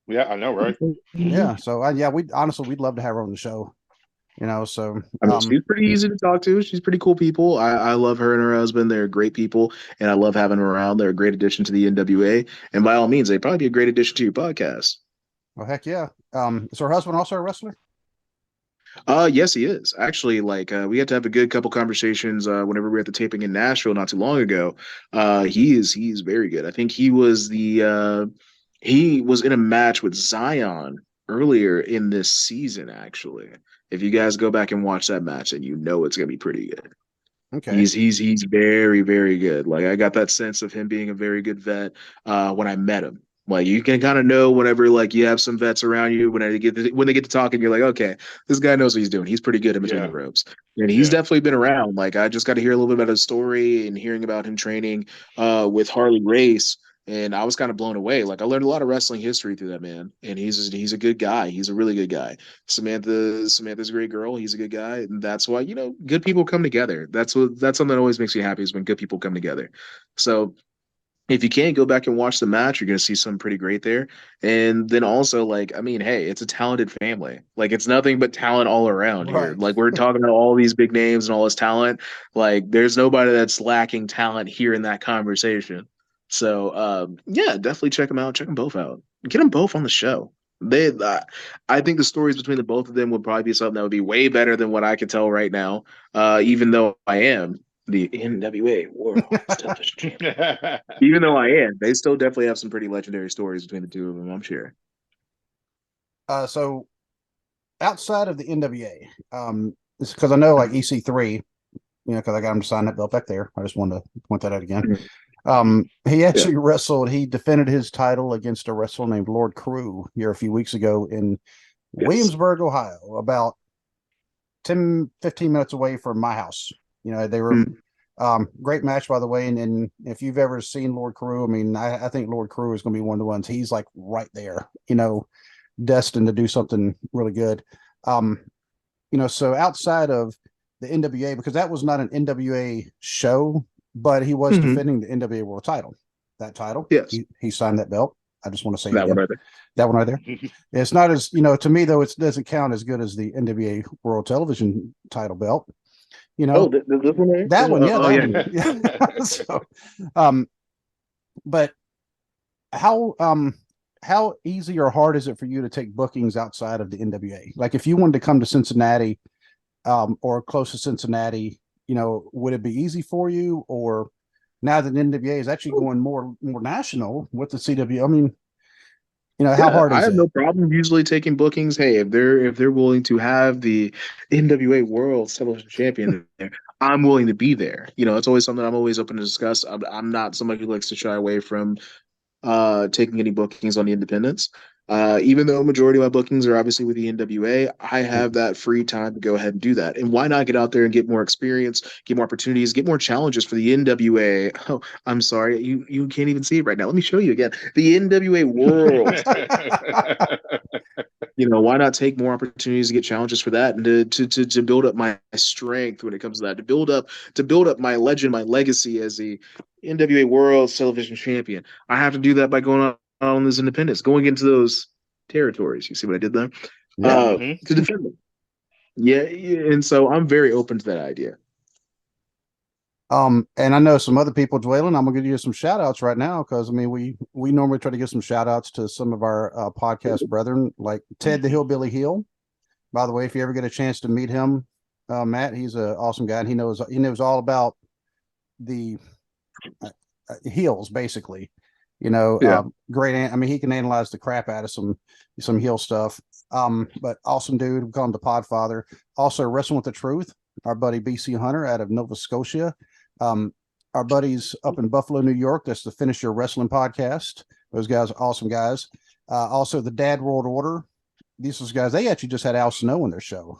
[SPEAKER 2] Yeah, I know, right?
[SPEAKER 1] Yeah, so yeah, we honestly we'd love to have her on the show. So
[SPEAKER 3] I mean, she's pretty easy to talk to. She's pretty cool people. I love her and her husband. They're great people, and I love having them around. They're a great addition to the NWA, and by all means, they'd probably be a great addition to your podcast.
[SPEAKER 1] well, heck yeah. Is her husband also a wrestler?
[SPEAKER 3] Yes, he is. Actually, like we had to have a good couple conversations whenever we were at the taping in Nashville not too long ago. He's very good. I think he was in a match with Zion earlier in this season, actually. If you guys go back and watch that match, then you know it's gonna be pretty good.
[SPEAKER 1] Okay.
[SPEAKER 3] He's very, very good. Like I got that sense of him being a very good vet when I met him. Like you can kind of know whenever like you have some vets around you when they get to talking, you're like, okay, this guy knows what he's doing. He's pretty good in between the
[SPEAKER 2] Yeah,
[SPEAKER 3] ropes, and he's
[SPEAKER 2] yeah.
[SPEAKER 3] definitely been around. Like I just got to hear a little bit about his story and hearing about him training with Harley Race, and I was kind of blown away. Like I learned a lot of wrestling history through that man, and he's a good guy. He's a really good guy. Samantha's a great girl. He's a good guy, and that's why good people come together. That's something that always makes me happy is when good people come together. So if you can't go back and watch the match, you're gonna see something pretty great there. And then also, like, I mean, hey, it's a talented family. Like, it's nothing but talent all around here.
[SPEAKER 1] Right.
[SPEAKER 3] Like, we're talking about all these big names and all this talent. Like, there's nobody that's lacking talent here in that conversation. So, yeah, definitely check them out. Check them both out. Get them both on the show. I think the stories between the both of them would probably be something that would be way better than what I can tell right now. Even though I am the NWA World Television Champion. Even though I am, they still definitely have some pretty legendary stories between the two of them, I'm sure.
[SPEAKER 1] So outside of the NWA, it's because I know like EC3, because I got him to sign that belt back there. I just wanted to point that out again.
[SPEAKER 3] Mhm.
[SPEAKER 1] He
[SPEAKER 3] Yeah.
[SPEAKER 1] actually wrestled. He defended his title against a wrestler named Lord Crew here a few weeks ago in
[SPEAKER 3] Yes.
[SPEAKER 1] Williamsburg, Ohio, about 10, 15 minutes away from my house. They were
[SPEAKER 3] Mhm.
[SPEAKER 1] great match, by the way. And if you've ever seen Lord Crew, I mean, I think Lord Crew is going to be one of the ones. He's like right there, destined to do something really good. Um, so outside of the NWA, because that was not an NWA show, but he was
[SPEAKER 3] Mhm.
[SPEAKER 1] defending the NWA World Title. That title,
[SPEAKER 3] Yes.
[SPEAKER 1] he signed that belt. I just want to say it
[SPEAKER 3] That one
[SPEAKER 1] again.
[SPEAKER 3] right there.
[SPEAKER 1] That one right there. It's not as to me though. It doesn't count as good as the NWA World Television Title belt.
[SPEAKER 3] Oh, this one right
[SPEAKER 1] That
[SPEAKER 3] here?
[SPEAKER 1] one, yeah,
[SPEAKER 3] Oh,
[SPEAKER 1] that
[SPEAKER 3] yeah.
[SPEAKER 1] one, yeah. So, um, but how how easy or hard is it for you to take bookings outside of the NWA? Like if you wanted to come to Cincinnati, or close to Cincinnati, would it be easy for you? Or now that the NWA is actually going more national with the CW, I mean, how
[SPEAKER 3] Yeah,
[SPEAKER 1] hard
[SPEAKER 3] I
[SPEAKER 1] is
[SPEAKER 3] have
[SPEAKER 1] it?
[SPEAKER 3] no problem usually taking bookings. Hey, if they're willing to have the NWA World Television Champion there, I'm willing to be there. It's always something I'm always open to discuss. I'm not somebody who likes to shy away from taking any bookings on the independents. Even though a majority of my bookings are obviously with the NWA, I have that free time to go ahead and do that. And why not get out there and get more experience, get more opportunities, get more challenges for the NWA? Oh, I'm sorry, you can't even see it right now. Let me show you again. The NWA World. Why not take more opportunities to get challenges for that and to build up my strength when it comes to that, to build up my legend, my legacy as the NWA World Television Champion. I have to do that by going on those independents, going into those territories. You see what I did there?
[SPEAKER 1] Yeah.
[SPEAKER 3] To defend them. Yeah, and so I'm very open to that idea.
[SPEAKER 1] And I know some other people, Dwaylen. I'm gonna give you some shout outs right now because I mean we normally try to give some shout outs to some of our podcast brethren, like Ted the Hillbilly Hill. By the way, if you ever get a chance to meet him, Matt, he's an awesome guy, and he knows all about the heels, basically.
[SPEAKER 3] Yeah.
[SPEAKER 1] Great. I mean, he can analyze the crap out of some heel stuff. But awesome dude. We call him the Podfather. Also, Wrestling with the Truth, our buddy BC Hunter out of Nova Scotia. Um, our buddies up in Buffalo, New York. That's the Finish Your Wrestling podcast. Those guys are awesome guys. Also, the Dad World Order. These guys, they actually just had Al Snow on their show.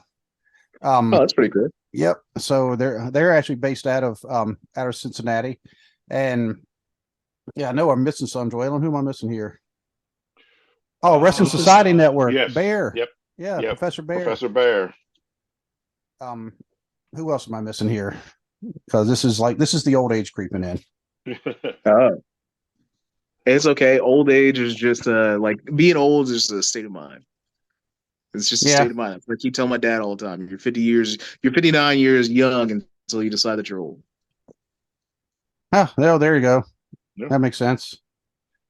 [SPEAKER 3] Oh, that's pretty good.
[SPEAKER 1] Yep. So they're actually based out of Cincinnati, and yeah, I know I'm missing some. Joellen, who am I missing here? Oh, Wrestling Society Network.
[SPEAKER 2] Yes.
[SPEAKER 1] Bear.
[SPEAKER 2] Yep.
[SPEAKER 1] Yeah,
[SPEAKER 2] Yep.
[SPEAKER 1] Professor Bear.
[SPEAKER 2] Professor Bear.
[SPEAKER 1] Who else am I missing here? Because this is the old age creeping in.
[SPEAKER 3] Oh, it's okay. Old age is just like being old is just a state of mind. It's just a state of mind. I keep telling my dad all the time. You're 59 years young until you decide that you're old.
[SPEAKER 1] Oh, there you go.
[SPEAKER 2] Yep.
[SPEAKER 1] That makes sense.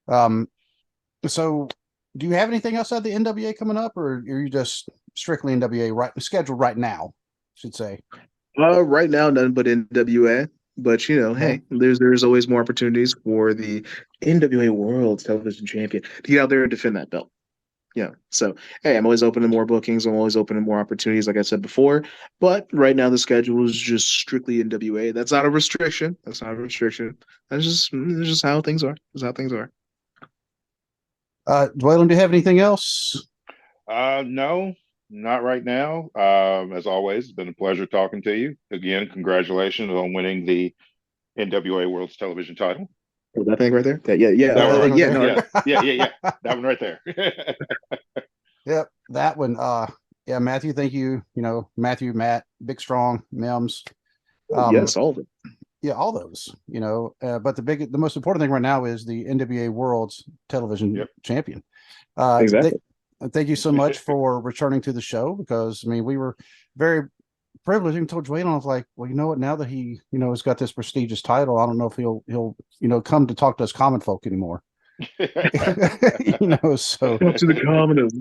[SPEAKER 1] So do you have anything outside the NWA coming up, or are you just strictly NWA scheduled right now, I should say?
[SPEAKER 3] Right now, none but NWA. But hey, there's always more opportunities for the NWA World Television Champion to get out there and defend that belt. Yeah. So, hey, I'm always open to more bookings. I'm always open to more opportunities, like I said before. But right now, the schedule is just strictly NWA. That's not a restriction. That's just how things are. That's how things are.
[SPEAKER 1] Dwaylen, do you have anything else?
[SPEAKER 2] No, not right now. As always, it's been a pleasure talking to you. Again, congratulations on winning the NWA World's Television title.
[SPEAKER 3] Oh, that thing right there? Yeah.
[SPEAKER 2] That one right there.
[SPEAKER 1] Yep, that one. Yeah, Matthew, thank you. Matthew, Matt, Big Strong, Mims.
[SPEAKER 3] Yes, all of it.
[SPEAKER 1] Yeah, all those. But the most important thing right now is the NWA World's Television Champion.
[SPEAKER 3] Exactly.
[SPEAKER 1] Thank you so much for returning to the show, because we were very privileged. And told Dwayne, I was like, well, you know what? Now that he has got this prestigious title, I don't know if he'll come to talk to us common folk anymore. So
[SPEAKER 3] Talk to the commoners.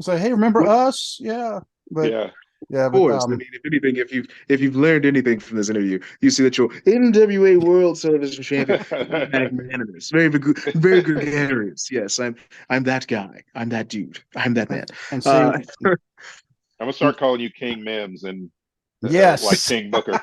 [SPEAKER 1] Say, hey, remember us? Yeah, but yeah,
[SPEAKER 3] of course. If anything, if you've learned anything from this interview, you see that your NWA World Television Champion, magnanimous, very gregarious. Yes, I'm that guy. I'm that dude. I'm that man.
[SPEAKER 1] And see,
[SPEAKER 2] I'm gonna start calling you King Mims and
[SPEAKER 1] yes,
[SPEAKER 2] like King Booker.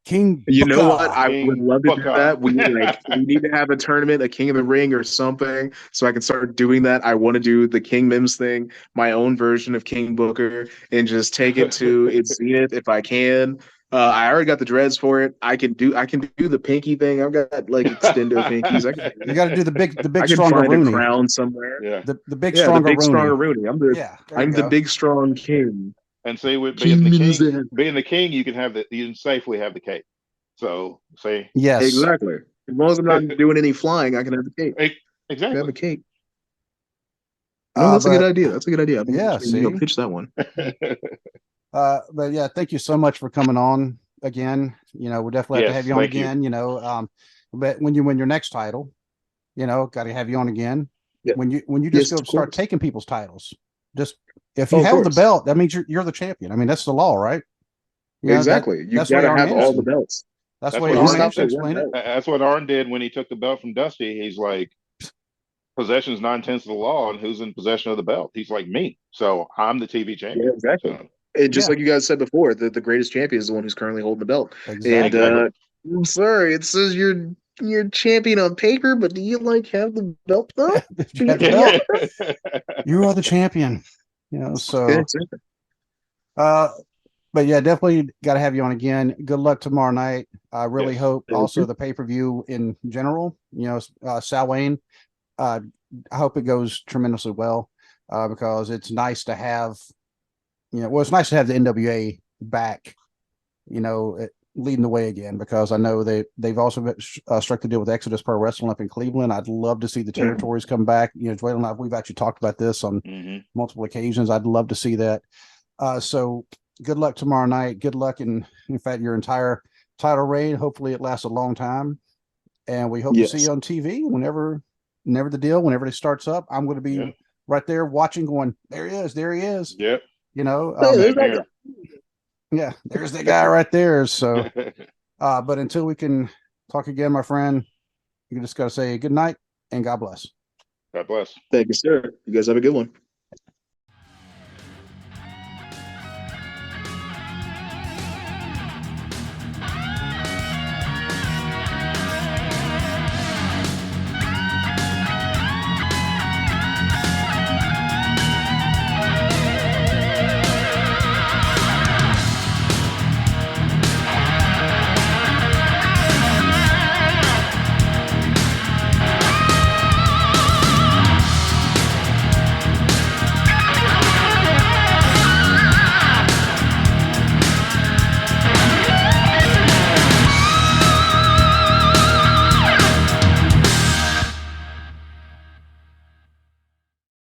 [SPEAKER 1] King.
[SPEAKER 3] You know what? I
[SPEAKER 2] King
[SPEAKER 3] would love to do
[SPEAKER 2] Booker.
[SPEAKER 3] that. We need to have a tournament, a King of the Ring or something, so I can start doing that. I want to do the King Mims thing, my own version of King Booker, and just take it to its zenith if I can. I already got the dreads for it. I can do the pinky thing. I've got like extendo pinkies.
[SPEAKER 1] You got to do the big
[SPEAKER 3] I can
[SPEAKER 1] stronger
[SPEAKER 3] find
[SPEAKER 1] Rooney.
[SPEAKER 3] a crown somewhere.
[SPEAKER 2] Yeah.
[SPEAKER 1] The big stronger
[SPEAKER 3] Rooney. I'm the big strong king.
[SPEAKER 2] And see, with being the king, you can safely have the cake. So say
[SPEAKER 1] yes,
[SPEAKER 3] exactly. As long as I'm not doing any flying, I can have the cake.
[SPEAKER 2] Exactly.
[SPEAKER 3] Have a cake. No, that's a good idea. That's a good idea. Pitch that one.
[SPEAKER 1] But yeah, thank you so much for coming on again. We'll definitely have to have you on again. But when you win your next title, got to have you on again.
[SPEAKER 3] Yeah.
[SPEAKER 1] When you just go start taking people's titles, just if you have the belt, that means you're the champion. That's the law, right?
[SPEAKER 3] Exactly. You got to have all the belts.
[SPEAKER 1] That's what Arn Anderson explained it.
[SPEAKER 2] That's what Arn did when he took the belt from Dusty. He's like, possession is 9/10 of the law, and who's in possession of the belt? He's like me. So I'm the TV champion.
[SPEAKER 3] Yeah, exactly. So, and just like you guys said before, the greatest champion is the one who's currently holding the belt.
[SPEAKER 1] Exactly.
[SPEAKER 3] And I'm sorry, it says you're champion on paper, but do you have the belt though?
[SPEAKER 1] You are the champion. So but yeah, definitely got to have you on again. Good luck tomorrow night. I really hope also the pay-per-view in general, Samhain, I hope it goes tremendously well, because it's nice to have, it's nice to have the NWA back, leading the way again, because I know they've also struck the deal with Exodus Pro Wrestling up in Cleveland. I'd love to see the territories come back. Dwayne and I, we've actually talked about this on multiple occasions. I'd love to see that. So good luck tomorrow night. Good luck in fact, your entire title reign. Hopefully it lasts a long time. And we hope to see you on TV whenever it starts up. I'm going to be right there watching, going, there he is.
[SPEAKER 2] Yep.
[SPEAKER 1] Yeah, there's the guy right there. So, but until we can talk again, my friend, you just got to say good night and God bless.
[SPEAKER 2] God bless.
[SPEAKER 3] Thank you, sir. You guys have a good one.